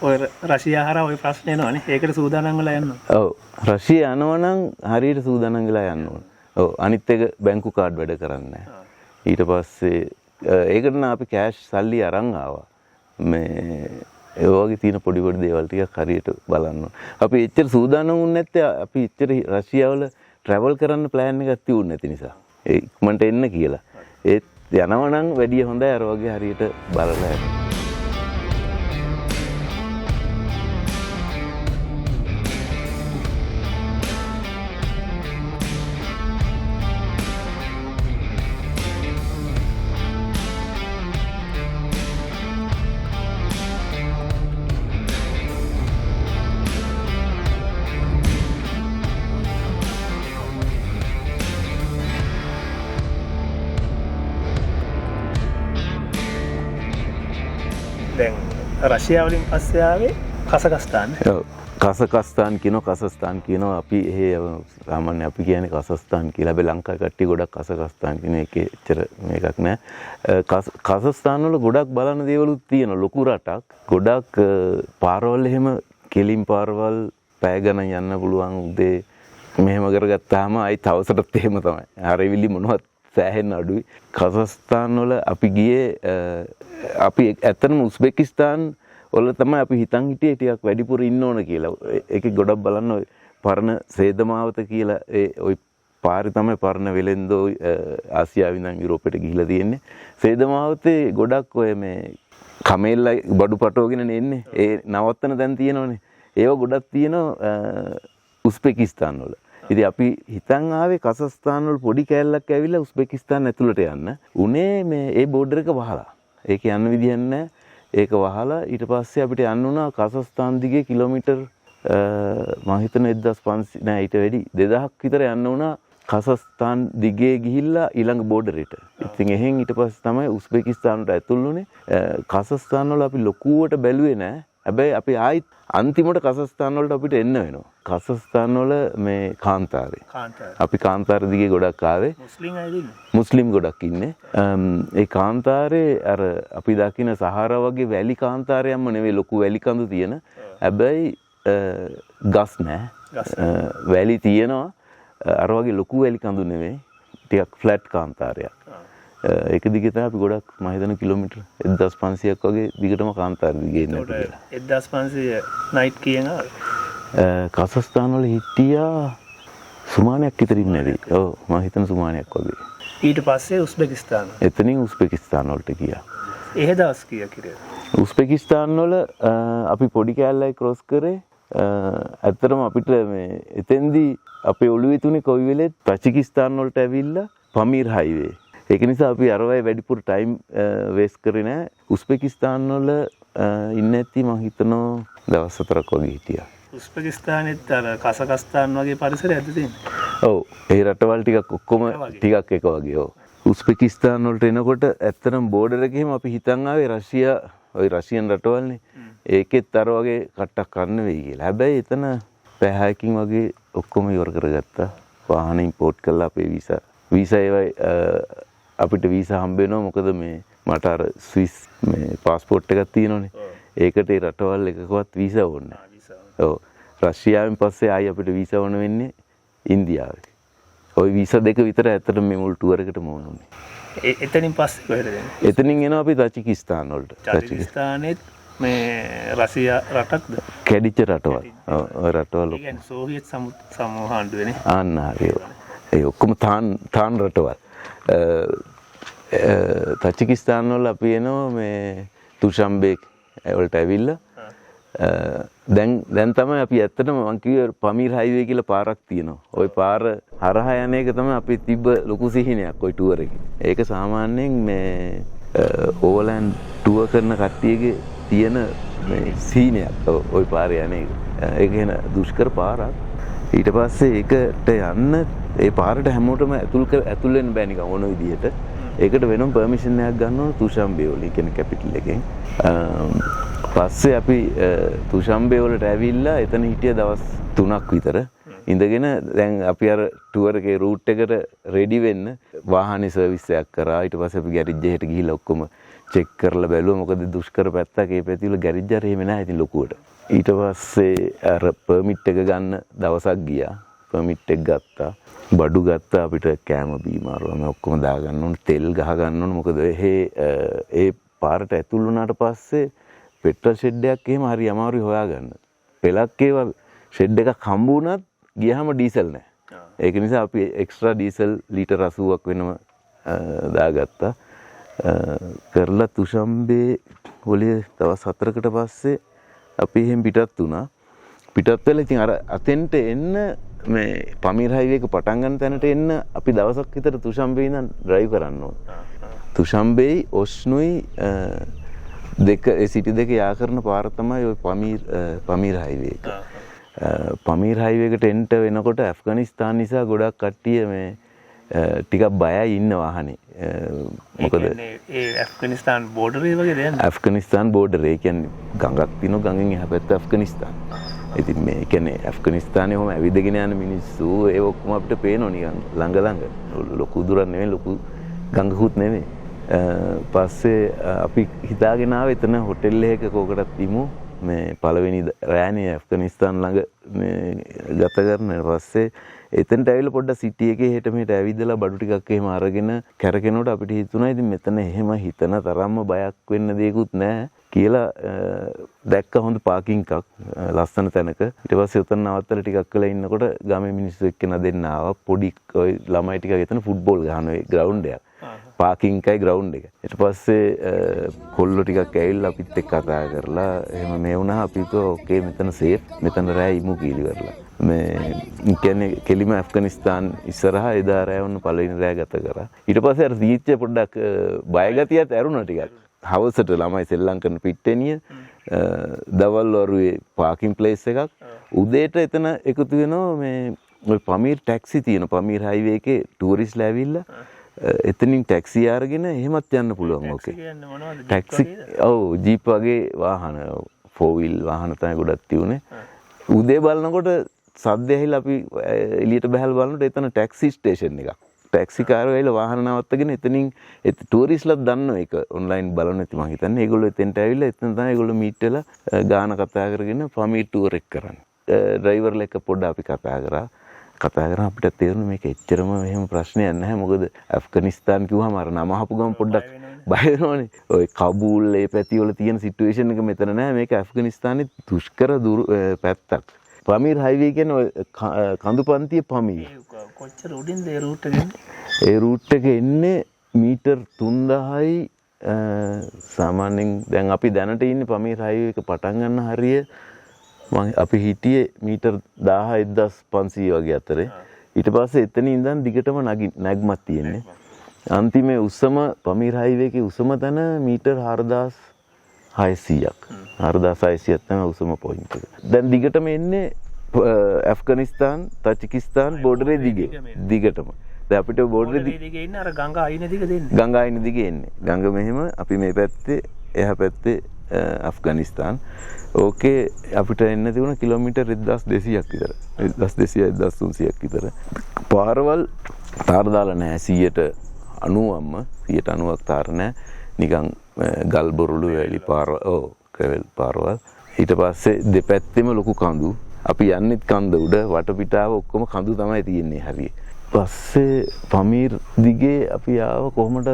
ඔය රෂ්‍යාව හරහා ඔය ප්‍රශ්න එනවනේ. ඒකට සූදානම් වෙලා යන්න. ඔව්. රෂ්‍යාව යනවා නම් හරියට සූදානම් වෙලා යන්න ඕන. ඔව්. අනිත් එක බැංකු කාඩ් වැඩ කරන්නේ නැහැ. ඊට පස්සේ ඒකට නම් අපි කෑෂ් සල්ලි අරන් ආවා. මේ ඒ වගේ තියෙන පොඩි දේවල් ටිකක් හරියට බලන්න ඕන. අපි එච්චර සූදානම් වුනේ නැත්තේ අපි එච්චර රෂ්‍යාවල ට්‍රැවල් කරන්න ප්ලෑන් එකක් තියුනේ නැති නිසා. ඒ ඉක්මනට එන්න කියලා. ඒත් යනවා නම් වැඩිය හොඳයි අර වගේ හරියට බලලා යන්න. දැන් රෂ්‍යාවලින් පස්සේ ආවේ කසකස්තාන. ඔව්. කසකස්තාන් කියනවා අපි එහෙ සාමාන්‍ය අපි කියන්නේ කසස්තාන් කියලා. හැබැයි ලංකාවේ කට්ටිය ගොඩක් කසකස්තාන් කියන එකේ එච්චර මේකක් නෑ. කසස්තාන් වල ගොඩක් බලන දේවලුත් තියෙනවා. ලොකු රටක්. ගොඩක් පාරවල් එහෙම කෙලින් පාරවල් පැය ගණන් යන්න පුළුවන්. උදේ මෙහෙම කරගත්තාම ආයි තවසටත් එහෙම තමයි. ආරෙවිලි මොනවත් සෑහෙන්න අඩුයි. කසස්තාන් වල අපි ගියේ අපි ඇත්තටම උස්බෙකිස්තාන් වල තමයි අපි හිතන් හිටියේ ටිකක් වැඩිපුර ඉන්න ඕන කියලා. ඒකේ ගොඩක් බලන්න ඔය පරණ සේදමාවත කියලා ওই පාරේ තමයි පරණ වෙලෙන්දෝ ආසියාවේ ඉඳන් යුරෝපෙට ගිහිලා තියෙන්නේ. සේදමාවතේ ගොඩක් ඔය මේ කමෙල්ලා බඩු පටවගෙන එන්නේ. ඒ නවත්තන දැන් තියෙනවනේ. ඒව ගොඩක් තියෙනවා උස්බෙකිස්තාන් වල. ඉතින් අපි හිතන් ආවේ කසස්තාන් වල පොඩි කෑල්ලක් ඇවිල්ලා උස්බෙකිස්තාන් ඇතුළට යන්න. උනේ මේ ඒ බෝඩර් එක වහලා. ඒක යන්න විදියක් නැහැ. ඒක වහලා ඊට පස්සේ අපිට යන්න උනා කසස්තාන් දිගේ කිලෝමීටර් මම හිතන 1500 නෑ ඊට වැඩි 2000ක් විතර යන්න උනා කසස්තාන් දිගේ ගිහිල්ලා ඊළඟ බෝඩරේට. ඉතින් එහෙන් ඊට පස්සේ තමයි උස්බෙකිස්තානට ඇතුල් වුනේ. කසස්තාන් වල අපි ලොකුවට බැලුවේ නෑ. හැබැයි අපි ආයිත් අන්තිමට කසස්තාන් වලට අපිට එන්න වෙනවා. කසස්තාන් වල මේ කාන්තාරේ. අපි කාන්තාර දිගේ ගොඩක් ආවේ. මුස්ලිම් ගොඩක් ඉන්නේ. ඒ කාන්තාරේ අර අපි දකින සහරා වගේ වැලි කාන්තාරයක්ම නෙවෙයි ලොකු වැලි කඳු තියෙන. හැබැයි ගස් නැහැ. වැලි තියෙනවා. අර වගේ ලොකු වැලි කඳු නෙවෙයි. ටිකක් ෆ්ලැට් කාන්තාරයක්. ඒක දිගේ තමයි අපි ගොඩක් මම හිතන කිලෝමීටර් 1500ක් වගේ දිගටම කාන්තාර දිගේ ඉන්නවා කියලා. 1500 නයිට් කියන කසස්තාන් වල හිටියා සුමානයක් විතර ඉන්නේ නැති. ඔව් මම හිතන සුමානයක් වගේ. ඊට පස්සේ උස්බෙකිස්තාන. එතනින් උස්බෙකිස්තාන වලට ගියා. එහෙ දවස් කීයක් ඉතින්? උස්බෙකිස්තාන් වල අපි පොඩි කෑල්ලයි ක්‍රොස් කරේ. ඇත්තටම අපිට මේ එතෙන්දී අපේ ඔළුවේ තුනේ කොයි වෙලෙත් තාජිකිස්තාන් වලට ඇවිල්ලා පමීර් හයිවේ. ඒක නිසා අපි අරවයි වැඩිපුර ටයිම් වේස්ට් කරේ නෑ. උස්බෙකිස්තාන් වල ඉන්නේ නැති මම හිතනවා දවස් 4ක් වගේ හිටියා. උස්බෙකිස්තානෙත් අර කසකස්තාන් වගේ පරිසරයක්ද තියෙන්නේ? ඔව්. ඒ රටවල් ටිකක් ඔක්කොම ටිකක් එක වගේ. ඔව්. උස්බෙකිස්තාන් වලට එනකොට ඇත්තටම බෝඩර් එකේම අපි හිතන් ආවේ රෂ්‍යා ওই රෂියන් රටවල්නේ. ඒකෙත් අර වගේ කට්ටක් කරන්න වෙයි කියලා. හැබැයි එතන පැහැයකින් වගේ ඔක්කොම ඉවර කරගත්තා. වාහන ඉම්පෝට් කරලා අපේ වීසා අපිට වීසා හම්බ වෙනවා. මොකද මේ මට අර ස්විස් මේ પાස්පෝර්ට් එකක් තියෙනවනේ. ඒකට ඒ රටවල් එකකවත් වීසා ඕනේ නැහැ. ඔව්. රෂ්‍යාවෙන් පස්සේ ආයි අපිට වීසා ඕන වෙන්නේ ඉන්දියාවේ. ওই වීසා දෙක විතර ඇත්තට මේ මුල් ටුවර් එකටම ඕනුනේ. එතනින් පස්සේ කොහෙද යන්නේ? එතනින් එනවා අපි තාජිකිස්තාන වලට. තාජිකිස්තානෙත් මේ රෂ්‍යා රටක්ද? කැඩිච්ච රටවල්. ඔය රටවල්. ඒ කියන්නේ සෝවියට් සමූහාණ්ඩුවනේ. ආන්න හරිය. ඒ ඔක්කොම තාන් රටවල්. තාජිකිස්තාන වල අපි එනවා මේ තුෂම්බේ වලට ඇවිල්ලා දැන් තමයි අපි ඇත්තටම මං කිව්වේ පමීර් හයිවේ කියලා පාරක් තියෙනවා. ওই පාර හරහා යන එක තමයි අපි තිබ්බ ලොකු සිහිනයක් ওই ටුවර් එකේ. ඒක සාමාන්‍යයෙන් මේ ඕවර්ලෑන්ඩ් ටුවර් කරන කට්ටියගේ තියෙන මේ සිහිනයක්. ওই පාරේ යන එක. ඒක එන දුෂ්කර පාරක්. ඊට පස්සේ ඒකට යන්න ඒ පාරට හැමෝටම ඇතුල් වෙන්න බෑ නිකන් ඕන විදිහට. ඒකට වෙනම පර්මිෂන් එකක් ගන්න ඕන තුෂම්බේ වල කියන්නේ කැපිටල් එකෙන්. පස්සේ අපි තුෂම්බේ වලට ඇවිල්ලා එතන හිටිය දවස් 3ක් විතර ඉඳගෙන දැන් අපි අර ටුවර් එකේ රූට් එකට රෙඩි වෙන්න වාහනේ සර්විස් එකක් කරා. ඊට පස්සේ අපි ගෑරේජ් එකට ගිහිල්ලා ඔක්කොම චෙක් කරලා බැලුවා. මොකද දුෂ්කර පැත්තක් ඒ පැති වල ගෑරේජ් අර එහෙම නැහැ ඉතින් ලොකුවට. ඊට පස්සේ අර පර්මිට් එක ගන්න දවසක් ගියා. පර්මිට් එක ගත්තා. බඩු ගත්තා අපිට කෑම බීම අරම ඔක්කොම දාගන්න ඕන. තෙල් ගහ ගන්න ඕන. මොකද ඒ පාරට ඇතුල් වුණාට පස්සේ පෙට්‍රල් ෂෙඩ් එකක් එහෙම හරි අමාරුයි හොයාගන්න. පෙලක් ඒවා ෂෙඩ් එකක් හම්බ වුණත් ගියාම ඩීසල් නැහැ. ඒක නිසා අපි එක්ස්ට්‍රා ඩීසල් ලීටර් 80ක් වෙනම දාගත්තා. කරලා තුෂම්බේ වලේ දවස් 4කට පස්සේ අපි එහෙම පිටත් වුණා. පිටත් වෙලා ඉතින් අර අතෙන්ට එන්න මේ පමීර් හයිවේ එක පටන් ගන්න තැනට එන්න අපි දවසක් විතර තුෂම්බේ ඉඳන් ඩ්‍රයිව් කරන්න ඕන. තුෂම්බේයි ඔස්නුයි දෙක ඒ සිටි දෙක යා කරන පාර තමයි ওই පමීර් හයිවේ එක. පමීර් හයිවේ එකට එන්ට වෙනකොට ඇෆ්ගනිස්තාන නිසා ගොඩක් කට්ටිය මේ ටිකක් බයයි ඉන්න වාහනේ. මොකද ඒ ඇෆ්ගනිස්තාන් බෝඩරේ වගේ දෙයක්. ඇෆ්ගනිස්තාන් බෝඩරේ කියන්නේ ගඟක් තියෙනවා ගඟෙන් එහා පැත්ත ඇෆ්ගනිස්තාන. ඉතින් මේ කියන්නේ ඇෆ්ගනිස්තානේ ඔහම ඇවිදගෙන යන මිනිස්සු ඒ ඔක්කොම අපිට පේනවා නිකන් ළඟ ලොකු දුරක් නෙමෙයි ලොකු ගඟකුත් නෙමෙයි. පස්සේ අපි හිතාගෙන ආවේ එතන හොටෙල් එකක කෝකටත් ඉමු මේ පළවෙනි රෑනේ ඇෆ්ගනිස්තාන් ළඟ මේ ගත කරන පස්සේ එතනට ඇවිල්ලා පොඩ්ඩක් සිටි එකේ හෙට මෙහෙට ඇවිදලා බඩු ටිකක් එහෙම අරගෙන කැරකෙනකොට අපිට හිතුණා ඉතින් මෙතන එහෙම හිතන තරම්ම බයක් වෙන්න දෙයක්වත් නැහැ කියලා දැක්ක හොඳ පාකින් එකක් ලස්සන තැනක. ඊට පස්සේ උතන නවත්තලා ටිකක් වෙලා ඉන්නකොට ගමේ මිනිස්සු එක්කෙනා දෙන්න ආවා. පොඩි ඔය ළමයි ටිකක් එතන ෆුට්බෝල් ගහන ඔය ග්‍රවුන්ඩ් එක. පාකින් එකයි ග්‍රවුන්ඩ් එක. ඊට පස්සේ කොල්ලෝ ටිකක් ඇවිල්ලා අපිත් එක්ක කතා කරලා එහෙම මේ වුණා අපි කිව්වා ඕකේ මෙතන සේෆ් මෙතන රෑ ඉමු කීලිවරලා. මේ කියන්නේ කෙලිම ඇෆ්ගනිස්තාන් ඉස්සරහා එදා රෑ වුණ පළවෙනි රෑ ගත කරා. ඊට පස්සේ අර දීච්ච පොඩ්ඩක් බය ගතියත් ඇරුණා ටිකක්. හවසට ළමයි සෙල්ලම් කරන පිට්ටෙනිය දවල් වරුවේ පාකින් ප්ලේස් එකක්. උදේට එතන එකතු වෙනවා මේ ඔය පමීර් ටැක්සි තියෙන පමීර් හයිවේ එකේ ටූරිස්ට්ලා ඇවිල්ලා එතනින් ටැක්සි අරගෙන එහෙමත් යන්න පුළුවන්. ඕකේ ටැක්සි ඔව් ජීප් වගේ වාහන 4 wheel වාහන තමයි ගොඩක් තියුනේ. උදේ බලනකොට සද්ද ඇහිලා අපි එළියට බහලා බලනකොට එතන ටැක්සි ස්ටේෂන් එකක්. ටැක්සි කාරෝ ඇවිල්ලා වාහන නවත්තගෙන එතනින් ටූරිස්ට්ලාත් දන්නවා ඒක ඔන්ලයින් බලන්න ඇති මං හිතන්නේ. ඒගොල්ලෝ එතෙන්ට ඇවිල්ලා එතන තමයි ඒගොල්ලෝ මීට් වෙලා ගාන කතා කරගෙන පමීර් ටුවර් එක කරන්නේ. ඩ්‍රයිවර්ලා එක්ක පොඩ්ඩක් අපි කතා කරා අපිට තේරුණා මේක එච්චරම එහෙම ප්‍රශ්නයක් නැහැ. මොකද ඇෆ්ගනිස්තාන් කිව්වම අර නම අහපු ගමන් පොඩ්ඩක් බය වෙනවනේ. ඔය කබූල් ඒ පැති වල තියෙන සිටුේෂන් එක මෙතන නැහැ. මේක ඇෆ්ගනිස්තානේ දුෂ්කර පැත්තක්. පමීර් හයිවේ කියන්නේ ඔය කඳුපන්තිය පමීර්. කොච්චර උඩින්ද ඒ රූට් එක එන්නේ? ඒ රූට් එක එන්නේ මීටර් 3000යි සාමාන්‍යයෙන් දැන් අපි දැනට ඉන්නේ පමීර් හයිවේ එක පටන් ගන්න හරිය අපි හිටියේ මීටර් 1000-1500 වගේ අතරේ. ඊට පස්සේ එතන ඉඳන් දිගටම නැග්මක් තියෙන්නේ. අන්තිමේ උසම පමීර් හයිවේ එකේ උසම තැන මීටර් 4600ක්. 4600ක් තමයි උසම පොයින්ට් එක. දැන් දිගටම එන්නේ ඇෆ්ගනිස්තාන් තාජිකිස්තාන් බෝඩරේ දිගටම. දැන් අපිට බෝඩරේ දිගේ ඉන්නේ අර ගංගා අයින දිග දෙන්නේ. ගංගා අයින දිගේ එන්නේ. ගඟ මෙහෙම අපි මේ පැත්තේ එහා පැත්තේ ඇෆ්ගනිස්තාන්. ඕකේ අපිට එන්න තිබුණ කිලෝමීටර් 1200ක් විතර. 1200 1300ක් විතර. පාරවල් තාර දාලා නැහැ 90%ක්ම 90%ක් තාර නැහැ. නිකන් ගල් බොරළු වැලි පාරවල් ක්‍රෙවල් පාරවල්. ඊට පස්සේ දෙපැත්තෙම ලොකු කඳු. අපි යන්නෙත් කන්ද උඩ වටපිටාව ඔක්කොම කඳු තමයි තියෙන්නේ හරිය. පස්සේ පමීර් දිගේ අපි ආව කොහොමදත්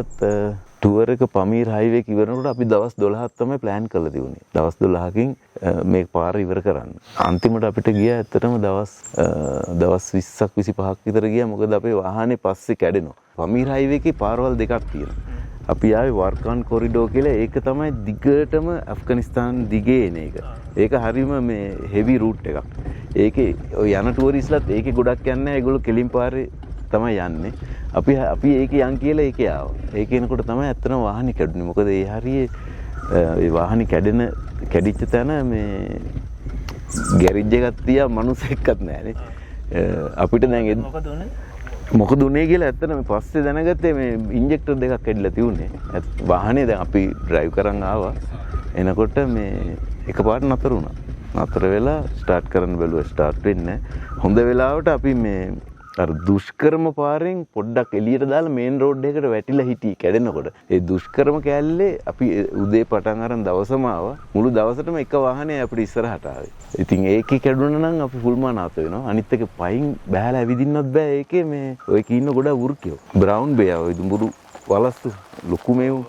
ටුවර් එක පමීර් හයිවේ එක ඉවරනකොට අපි දවස් 12ක් තමයි ප්ලෑන් කරලා තිබුණේ. දවස් 12කින් මේ පාර ඉවර කරන්න. අන්තිමට අපිට ගියා ඇත්තටම දවස් 20ක් 25ක් විතර ගියා. මොකද අපේ වාහනේ පස්සේ කැඩෙනවා. පමීර් හයිවේ එකේ පාරවල් දෙකක් තියෙනවා. අපි ආවේ වර්කාන් කොරිඩෝ කියලා. ඒක තමයි දිගටම ඇෆ්ගනිස්තාන් දිගේ එන එක. ඒක හරීම මේ හෙවි රූට් එකක්. ඒකේ යන ටුවරිස්ලාත් ඒකේ ගොඩක් යන්නේ නැහැ. ඒගොල්ලෝ කෙලින් පාරේ තමයි යන්නේ. අපි ඒකේ යන් කියලා ඒකේ ආවා. ඒක එනකොට තමයි ඇත්තටම වාහනේ කැඩුනේ. මොකද ඒ හරියේ ඒ වාහනේ කැඩිච්ච තැන මේ ගෑරේජ් එකක් තියා මිනිස්සෙක්වත් නැහැනේ. අපිට දැන් මොකද උනේ කියලා ඇත්තටම පස්සේ දැනගත්තේ මේ ඉන්ජෙක්ටර් දෙකක් කැඩිලා තියුනේ. වාහනේ දැන් අපි ඩ්‍රයිව් කරන් ආවා. එනකොට මේ එකපාරට නතර වුණා. නතර වෙලා ස්ටාර්ට් කරන්න බැලුවා ස්ටාර්ට් වෙන්නේ නැහැ. හොඳ වෙලාවට අපි මේ අර දුෂ්කරම පාරෙන් පොඩ්ඩක් එළියට දාලා මේන් රෝඩ් එකකට වැටිලා හිටියේ කැඩෙනකොට. ඒ දුෂ්කරම කෑල්ලේ අපි උදේ පටන් අරන් දවසම ආවා. මුළු දවසටම එක වාහනේ අපිට ඉස්සරහට ආවේ. ඉතින් ඒකේ කැඩුණා නම් අපි ෆුල්මානාත වෙනවා. අනිත් එක පයින් බහැලා ඇවිදින්නත් බෑ ඒකේ මේ ඔය කීන්න ගොඩක් වෘක්කයෝ. බ්‍රවුන් බෙයා ඔය දුඹුරු වලස්සු ලොකු මේව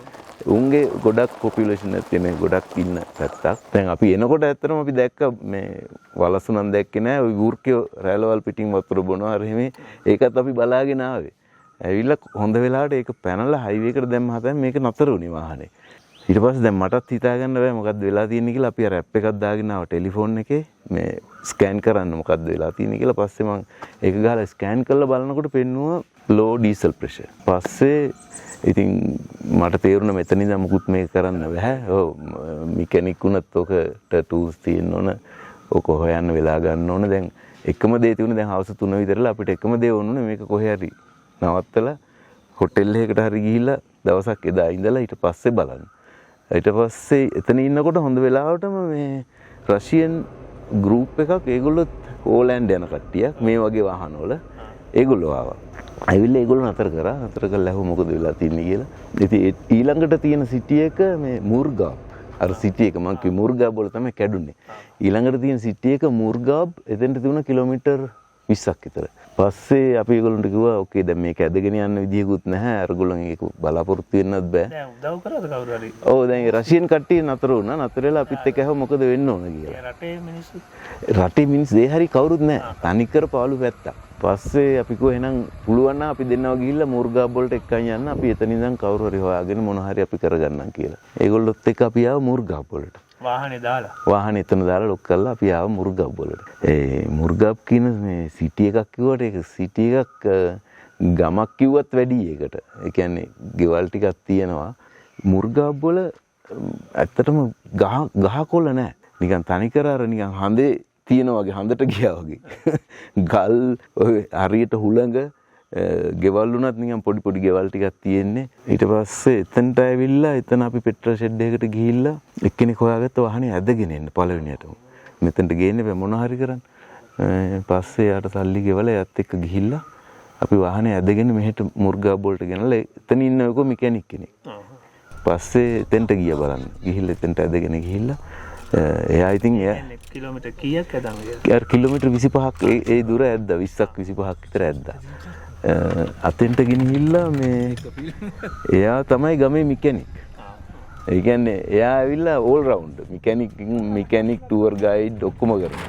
උන්ගේ ගොඩක් පොපියුලේෂන් එකක් තියෙන ගොඩක් ඉන්න පැත්තක්. දැන් අපි එනකොට ඇත්තටම අපි දැක්ක මේ වලස්සු නම් දැක්කේ නෑ. ওই වෘක්කයෝ රැළවල් පිටින් වතුර බොනවා අර එහෙම. ඒකත් අපි බලාගෙන ආවේ. ඇවිල්ලා හොඳ වෙලාවට ඒක පැනලා හයිවේ එකට දැම්ම හදන් මේක නතර වුණේ වාහනේ. ඊට පස්සේ දැන් මටත් හිතා ගන්න බෑ මොකද්ද වෙලා තියෙන්නේ කියලා. අපි අර ඇප් එකක් දාගෙන ආවා ටෙලිෆෝන් එකේ මේ ස්කෑන් කරන්න මොකද්ද වෙලා තියෙන්නේ කියලා. පස්සේ මම ඒක ගහලා ස්කෑන් කරලා බලනකොට පෙන්නුවා ලෝ ඩීසල් ප්‍රෙෂර්. පස්සේ ඉතින් මට තේරුණා මෙතන ඉඳන් මුකුත් මේක කරන්න බෑ. ඔව් මෙකැනික් වුණත් ඔකට ටූල්ස් තියෙන්න ඕන. ඔක හොයන්න වෙලා ගන්න ඕන. දැන් එකම දේ තියුණේ දැන් හවස 3 විතරලා අපිට එකම දේ වුණුනේ මේක කොහේ හරි නවත්තලා හොටෙල් එකකට හරි ගිහිල්ලා දවසක් එදා ඉඳලා ඊට පස්සේ බලන්න. ඊට පස්සේ එතන ඉන්නකොට හොඳ වෙලාවටම මේ රෂියන් ගෲප් එකක් ඒගොල්ලෝ ඕලෑන්ඩ් යන කට්ටියක් මේ වගේ වාහනවල ඒගොල්ලෝ ආවා. ඇවිල්ලා ඒගොල්ලෝ නතර කරා. නතර කරලා ඇහුවා මොකද වෙලා තින්නේ කියලා. ඉතින් ඊළඟට තියෙන සිටි එක මේ මුර්ගාබ්. අර සිටි එක මං කිව්වේ මුර්ගාබ් වල තමයි කැඩුනේ. ඊළඟට තියෙන සිටි එක මුර්ගාබ් එතෙන්ට තිබුණ කිලෝමීටර් 20ක් විතර. පස්සේ අපි ඒගොල්ලන්ට කිව්වා ඕකේ දැන් මේක ඇදගෙන යන්න විදියකුත් නැහැ. අරගොල්ලන් ඒක බලාපොරොත්තු වෙන්නත් බෑ. දැන් උදව් කරාද කවුරු හරි? ඔව් දැන් රෂියන් කට්ටිය නතර වුණා. නතර වෙලා අපිත් එක්ක ඇහුවා මොකද වෙන්න ඕන කියලා. රටේ මිනිස්සු රටේ මිනිස් දෙය හරි කවුරුත් නැහැ. තනිකර පාළු පැත්තක්. පස්සේ අපි කිව්වා එහෙනම් පුළුවන් නම් අපි දෙන්නව ගිහිල්ලා මුර්ගාබ් වලට එක්කන් යන්න. අපි එතන ඉඳන් කවුරු හරි හොයාගෙන මොන හරි අපි කරගන්නම් කියලා. ඒගොල්ලොත් එක්ක අපි ආව මුර්ගාබ් වලට. වාහනේ දාලා. වාහනේ එතන දාලා ලොක් කරලා අපි ආව මුර්ගාබ් වලට. ඒ මුර්ගාබ් කියන මේ සිටි එකක් කිව්වට ඒක සිටි එකක් ගමක් කිව්වත් වැඩි ඒකට. ඒ කියන්නේ ගෙවල් ටිකක් තියෙනවා. මුර්ගාබ් වල ඇත්තටම ගහකොළ නැහැ. නිකන් තනිකර අර නිකන් හඳේ තියෙන වගේ හඳට ගියා වගේ. ගල් ඔය හරියට හුළඟ ගෙවල් වුණත් නිකන් පොඩි පොඩි ගෙවල් ටිකක් තියෙන්නේ. ඊට පස්සේ එතනට ඇවිල්ලා එතන අපි පෙට්‍රල් ෂෙඩ් එකකට ගිහිල්ලා එක්කෙනෙක් හොයාගත්ත වාහනේ ඇදගෙන එන්න පළවෙනියටම. මෙතනට ගේන්න බෑ මොන හරි කරන්න. පස්සේ යාට සල්ලි ගෙවලා එයත් එක්ක ගිහිල්ලා අපි වාහනේ ඇදගෙන මෙහෙට මුර්ගාබ් වලට ගෙනලා එතන ඉන්න එක මෙකැනික් කෙනෙක්. පස්සේ එතනට ගියා බලන්න. ගිහිල්ලා එතනට ඇදගෙන ගිහිල්ලා එයා ඉතින් කිලෝමීටර් කීයක් ඇදම ගියා? කිලෝමීටර් 25ක් ඒ දුර ඇද්දා. 20ක් 25ක් විතර ඇද්දා. අතෙන්ට ගෙනහිල්ලා මේ එයා තමයි ගමේ මෙකැනික්. ඒ කියන්නේ එයා ඇවිල්ලා all round mechanic tour guide ඔක්කොම කරනවා.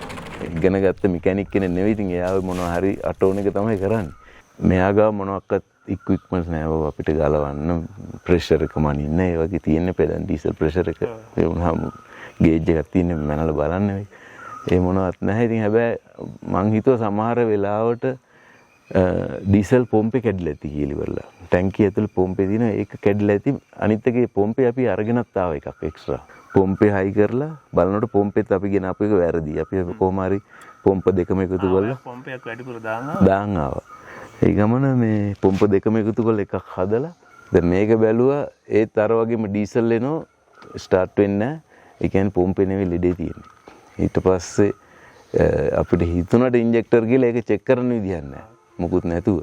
ඉගෙන ගත්ත මෙකැනික් කෙනෙක් නෙවෙයි. ඉතින් එයා මොනවා හරි අටෝන එක තමයි කරන්නේ. මෙයා ගාව මොනවාක්වත් ඉක්විප්මන්ට්ස් නැහැ අපිට ගලවන්න. ප්‍රෙෂර් එක මනින්න ඒ වගේ තියෙන පෙදන් ඩීසල් ප්‍රෙෂර් එක ඒ වුණාම ගේජ් එකක් තියෙන මනල බලන්න වෙයි. ඒ මොනවත් නැහැ. ඉතින් හැබැයි මං හිතුවා සමහර වෙලාවට ඩීසල් පොම්පේ කැඩිලා ඇති කියලා ඉවරලා. ටැංකිය ඇතුළේ පොම්පේ තියෙන ඒක කැඩිලා ඇති. අනිත් එකේ පොම්පේ අපි අරගෙනත් ආව එකක් එක්ස්ට්‍රා. පොම්පේ හයි කරලා බලනකොට පොම්පේත් අපි ගෙන අපු එක වැරදි. අපි කොහොම හරි පොම්ප දෙකම එකතු කරලා පොම්පයක් වැඩිපුර දාන් ආවා. ඒ ගමන මේ පොම්ප දෙකම එකතු කරලා එකක් හදලා දැන් මේක බැලුවා ඒත් අර වගේම ඩීසල් එනෝ ස්ටාර්ට් වෙන්නේ නැහැ. ඒ කියන්නේ පොම්පේ නෙවෙයි ලෙඩේ තියෙන්නේ. ඊට පස්සේ අපිට හිතුණට ඉන්ජෙක්ටර් කියලා ඒක චෙක් කරන්න විදියක් නැහැ. මොකුත් නැතුව.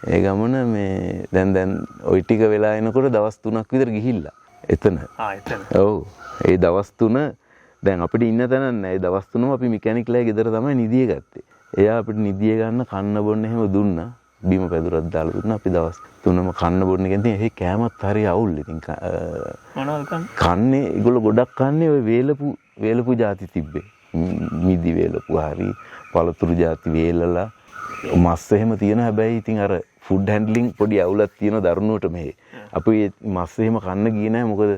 ඒ ගමන මේ දැන් ওই ටික වෙලා එනකොට දවස් 3ක් විතර ගිහිල්ලා. එතන. එතන. ඔව්. ඒ දවස් 3 දැන් අපිට ඉන්න තැනක් නැහැ. ඒ දවස් 3ම අපි මෙකැනික්ලයි ගෙදර තමයි නිදිය ගත්තේ. එයා අපිට නිදිය ගන්න කන්න බොන්න එහෙම දුන්නා. බීම පැදුරක් දාලා දුන්නා. අපි දවස් 3ම කන්න බොන්න ගෙන් ඉතින් ඒ කෑමත් හරි අවුල්. ඉතින් මොනවද කන්නේ ඒගොල්ලෝ ගොඩක් කන්නේ ওই වේලපු ಜಾති තිබ්බේ. මිදි වේලපු හරි පළතුරු ಜಾති වේලලා මස් එහෙම තියෙන හැබැයි ඉතින් අර ෆුඩ් හැන්ඩ්ලින් පොඩි අවුලක් තියෙන දරුණුවට මෙහෙ. අපි මස් එහෙම කන්න ගියේ නැහැ මොකද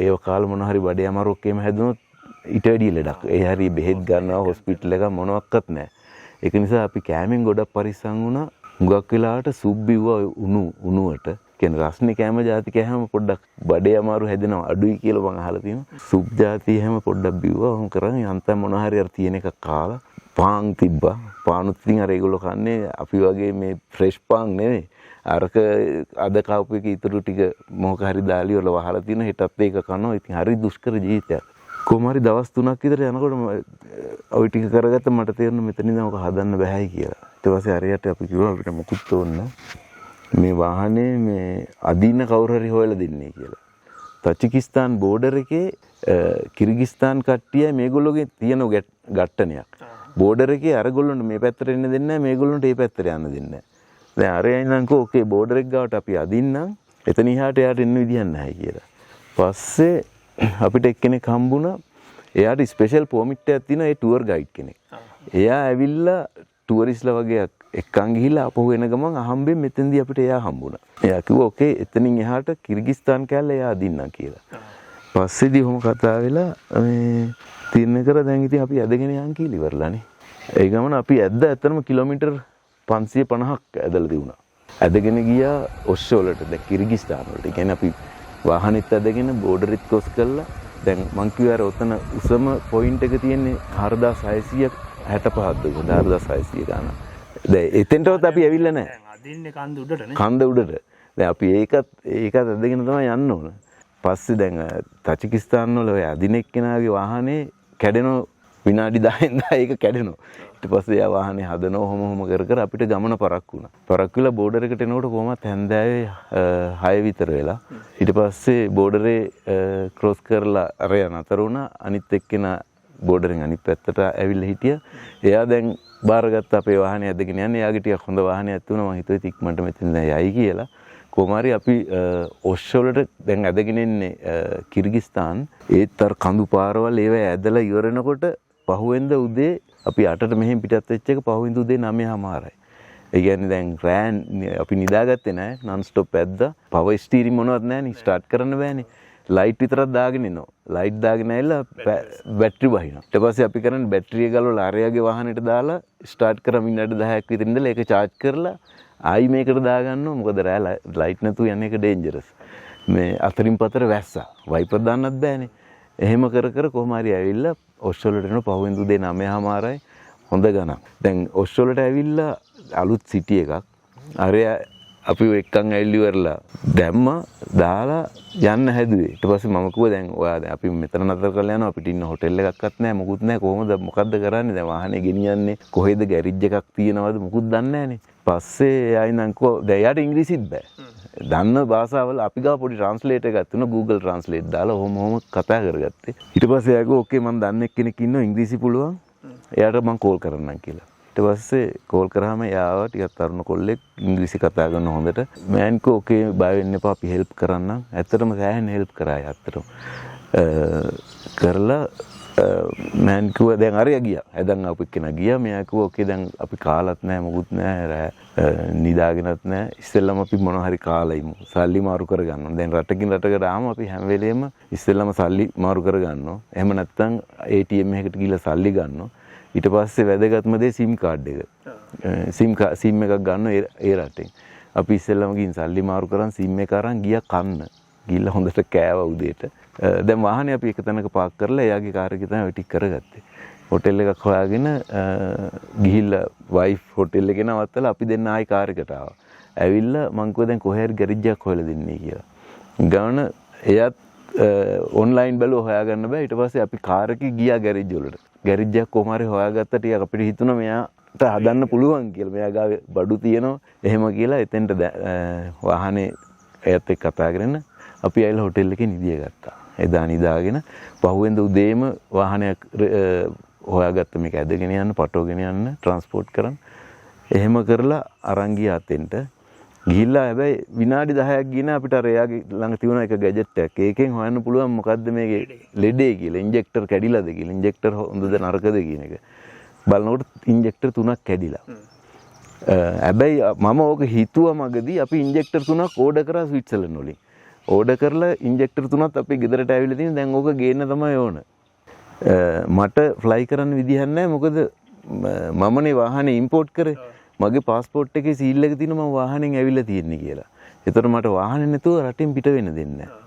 ඒ කාලේ මොන හරි බඩේ අමාරුවක් එහෙම හැදුනොත් ඊට වැඩි ලෙඩක්. ඒ හරි බෙහෙත් ගන්නවා හොස්පිටල් එක මොනවත් නැහැ. ඒක නිසා අපි කෑමෙන් ගොඩක් පරිස්සම් වුණා. හුඟක් වෙලාවට සුප් බිව්වා උණුවට. කියන්නේ රස්නේ කෑම ಜಾති කෑම පොඩ්ඩක් බඩේ අමාරු හැදෙනවා අඩුයි කියලා මම අහලා තියෙනවා. සුප් ಜಾති හැම පොඩ්ඩක් බිව්වා. වහම කරන්නේ අන්තම් මොන හරි අර තියෙන එකක් කාලා පාන් තිබ්බා. පානුත් ඉතින් අර ඒගොල්ලෝ කන්නේ අපි වගේ මේ ෆ්‍රෙෂ් පාන් නෙවෙයි. අරක අද කවපු එක ඉතුරු ටික මොකක් හරි දාලි වල වහලා තියෙන හෙටත් ඒක කනවා. ඉතින් හරි දුෂ්කර ජීවිතයක්. කොහොම හරි දවස් 3ක් විතර යනකොට ওই ටික කරගත්ත මට තේරුණා මෙතන ඉඳන් ඔක හදන්න බෑයි කියලා. ඊට පස්සේ හරියට අපි කිව්වා අපිට මොකුත් ඕන මේ වාහනේ මේ අදින්න කවුරු හරි හොයලා දෙන්නේ කියලා. තජිකිස්තාන් බෝඩර් එකේ කිර්ගිස්තාන් කට්ටිය මේගොල්ලෝගේ තියෙන ගැට්ටනයක්. බෝඩර් එකේ අරගොල්ලන්ට මේ පැත්තට එන්න දෙන්නේ නැහැ මේගොල්ලන්ට මේ පැත්තට යන්න දෙන්නේ නැහැ. දැන් අරයන් නම් කෝ ඕකේ බෝඩර් එක ගාවට අපි අදින්නම් එතන එහාට එයාට එන්න විදියක් නැහැ කියලා. පස්සේ අපිට එක්කෙනෙක් හම්බුණා. එයාට ස්පෙෂල් පර්මිට් එකක් තියෙනවා ඒ ටුවර් ගයිඩ් කෙනෙක්. එයා ඇවිල්ලා ටුවරිස්ලා වගේ එක්කන් ගිහිල්ලා අපහු එන ගමන් අහම්බෙන් මෙතෙන්දී අපිට එයා හම්බුණා. එයා කිව්වා ඕකේ එතනින් එහාට කිර්ගිස්තාන් කැල්ල එයා අදින්නම් කියලා. පස්සේදී ඔහොම කතා වෙලා මේ තීරණය කරා දැන් ඉතින් අපි ඇදගෙන යන් කියලා ඉවරලානේ. ඒ ගමන අපි ඇත්තටම කිලෝමීටර් 550ක් ඇදලා දිනුනා. ඇදගෙන ගියා ඔස්සෝ වලට දැන් කිර්ගිස්තාන් වලට. ඒ කියන්නේ අපි වාහනෙත් ඇදගෙන බෝඩරෙත් ක්‍රොස් කළා. දැන් මං කිව්වා අර ඔතන උසම පොයින්ට් එක තියෙන්නේ 4665ක්ද 4600 ගාන. දැන් එතෙන්ටවත් අපි ඇවිල්ලා නැහැ. දැන් අදින්නේ කන්ද උඩටනේ. කන්ද උඩට. දැන් අපි ඒකත් ඇදගෙන තමයි යන්න ඕන. පස්සේ දැන් තජිකිස්තාන් වල ඔය අදින එක්කෙනාගේ වාහනේ කැඩෙනවා විනාඩි 10න් ඒක කැඩෙනවා. ඊට පස්සේ යා වාහනේ හදනවා ඔහොම කර අපිට ගමන පරක්කු වුණා. පරක්කු වෙලා බෝඩර් එකට එනකොට කොහොමත් හැන්දෑවේ 6 විතර වෙලා. ඊට පස්සේ බෝඩරේ ක්‍රොස් කරලා අර යන අතර වුණා. අනිත් එක්කෙනා බෝඩරෙන් අනිත් පැත්තට ඇවිල්ලා හිටියා. එයා දැන් බාරගත්ත අපේ වාහනේ ඇදගෙන යන්නේ. එයාගේ ටිකක් හොඳ වාහනයක් තිබුණා. මම හිතුවේ ඉක්මනට මෙතන යයි කියලා. කොහොමාරි අපි ඔස්සෝ වලට දැන් ඇදගෙන ඉන්නේ කිර්ගිස්තාන්. ඒත් අර කඳු පාරවල් ඒව ඇදලා ඉවරනකොට පහුවෙන්ද උදේ අපි 8ට මෙහෙන් පිටත් වෙච්ච එක පහුවෙන්ද උදේ 9:00යි. ඒ කියන්නේ දැන් රෑන් අපි නිදාගත්තේ නැහැ. non stop ඇද්දා. power steering මොනවත් නැහැනේ. ස්ටාර්ට් කරන්න බෑනේ. ලයිට් විතරක් දාගෙන ඉනවා. ලයිට් දාගෙන ඇවිල්ලා බැටරි වහිනවා. ඊට පස්සේ අපි කරන්නේ බැටරිය ගලවලා අරයාගේ වාහනේට දාලා ස්ටාර්ට් කරා මිනිත්තු 10ක් විතර ඉඳලා ඒක charge කරලා ආයි මේකට දාගන්නවා. මොකද රෑ ලයිට් නැතුව යන එක ඩේන්ජරස්. මේ අතරින් පතර වැස්සා. වයිපර් දාන්නත් බෑනේ. එහෙම කර කොහොම හරි ඇවිල්ලා ඔස්සෝ වලට එනවා පහුවෙන්ද උදේ 9:00යි. හොඳ ගණන්. දැන් ඔස්සෝ වලට ඇවිල්ලා අලුත් සිටි එකක්. අරයා අපි එක්කන් ඇවිල්ලි ඉවරලා දැම්මා දාලා යන්න හැදුවේ. ඊට පස්සේ මම කිව්වා දැන් ඔයා දැන් අපි මෙතන නතර කරලා යනවා. අපිට ඉන්න හොටෙල් එකක්වත් නැහැ මොකුත් නැහැ. කොහොමද මොකද්ද කරන්නේ? දැන් වාහනේ ගෙනියන්නේ කොහෙද ගෑරේජ් එකක් තියෙනවද මොකුත් දන්නේ නැහනේ. පස්සේ ආයිනම් කෝ දැන් යාට ඉංග්‍රීසිත් බෑ. දන්න භාෂාවල අපි ගාව පොඩි ට්‍රාන්ස්ලේටර් එකක් තුන Google Translate දාලා ඔහොම කතා කරගත්තේ. ඊට පස්සේ එයා කිව්වා ඕකේ මම දන්න කෙනෙක් ඉන්නවා ඉංග්‍රීසි පුළුවන්. එයාට මම කෝල් කරන්නම් කියලා. ඊට පස්සේ කෝල් කරාම එයාව ටිකක් තරුණ කොල්ලෙක් ඉංග්‍රීසි කතා කරන හොඳට. මෑන් කෝ ඕකේ බය වෙන්න එපා අපි හෙල්ප් කරන්නම්. ඇත්තටම සෑහෙන හෙල්ප් කරා ඇත්තටම. කරලා මෑන් කිව්වා දැන් අරයා ගියා. ඇදන් ආපු කෙනා ගියා. මෙයා කිව්වා ඕකේ දැන් අපි කාලත් නැහැ මොකුත් නැහැ. නිදාගෙනත් නැහැ. ඉස්සෙල්ලම අපි මොන හරි කාලා ඉමු. සල්ලි මාරු කරගන්නවා. දැන් රටකින් රටකට ආවම අපි හැම වෙලේම ඉස්සෙල්ලම සල්ලි මාරු කරගන්නවා. එහෙම නැත්නම් ATM එකකට ගිහලා සල්ලි ගන්නවා. ඊට පස්සේ වැදගත්ම දේ SIM කාඩ් එක. SIM එකක් ගන්න ඒ රටෙන්. අපි ඉස්සෙල්ලම ගිහින් සල්ලි මාරු කරන් SIM එක අරන් ගියා කන්න. ගිහලා හොඳට කෑවා උදේට. දැන් වාහනේ අපි එක තැනක පාක් කරලා එයාගේ කාර් එකේ තමයි ටික කරගත්තේ. හොටෙල් එකක් හොයාගෙන ගිහිල්ලා වයිෆ් හොටෙල් එකේ නවත්තලා අපි දෙන්න ආයි කාර් එකට ආවා. ඇවිල්ලා මං කිව්වා දැන් කොහේ හරි ගෑරේජ් එකක් හොයලා දෙන්නේ කියලා. ගාන එයාත් ඔන්ලයින් බැලුවා හොයාගන්න බෑ. ඊට පස්සේ අපි කාර් එකේ ගියා ගෑරේජ් වලට. ගෑරේජ් එක කොහොම හරි හොයාගත්ත ටික අපිට හිතුණා මෙයාට හදන්න පුළුවන් කියලා. මෙයා ගාවේ බඩු තියෙනවා. එහෙම කියලා එතෙන්ට වාහනේ එයත් එක්ක කතා කරගෙන අපි ඇවිල්ලා හොටෙල් එකේ නිදිය ගත්තා. එදා නිදාගෙන පහුවෙන්ද උදේම වාහනයක් හොයාගත්ත මේක ඇදගෙන යන්න, පටවගෙන යන්න, ට්‍රාන්ස්පෝර්ට් කරන්න. එහෙම කරලා අරන් ගියා අතෙන්ට. ගිහිල්ලා හැබැයි විනාඩි 10ක් ගිහින් අපිට අර එයාගේ ළඟ තියුණ එක ගැජට් එකක්. ඒකෙන් හොයන්න පුළුවන් මොකද්ද මේකේ ලෙඩේ කියලා. ඉන්ජෙක්ටර් කැඩිලාද කියලා. ඉන්ජෙක්ටර් හොඳද නරකද කියන එක. බලනකොට ඉන්ජෙක්ටර් 3ක් කැඩිලා. හැබැයි මම ඕක හිතුවා මගදී අපි ඉන්ජෙක්ටර් 3ක් ඕඩර් කරා ස්විට්සර්ලන්ඩ් වලින්. ඕඩර් කරලා ඉන්ජෙක්ටර් 3ක් අපි ගෙදරට ඇවිල්ලා තියෙන. දැන් ඕක ගේන්න තමයි ඕන. මට ෆ්ලයි කරන්න විදිහක් නැහැ. මොකද මමනේ වාහනේ ඉම්පෝට් කරේ. මගේ පාස්පෝර්ට් එකේ සීල් එක තියෙනවා මම වාහනෙන් ඇවිල්ලා තියෙන්නේ කියලා. ඒතර මට වාහනේ නැතුව රටින් පිට වෙන්න දෙන්නේ නැහැ.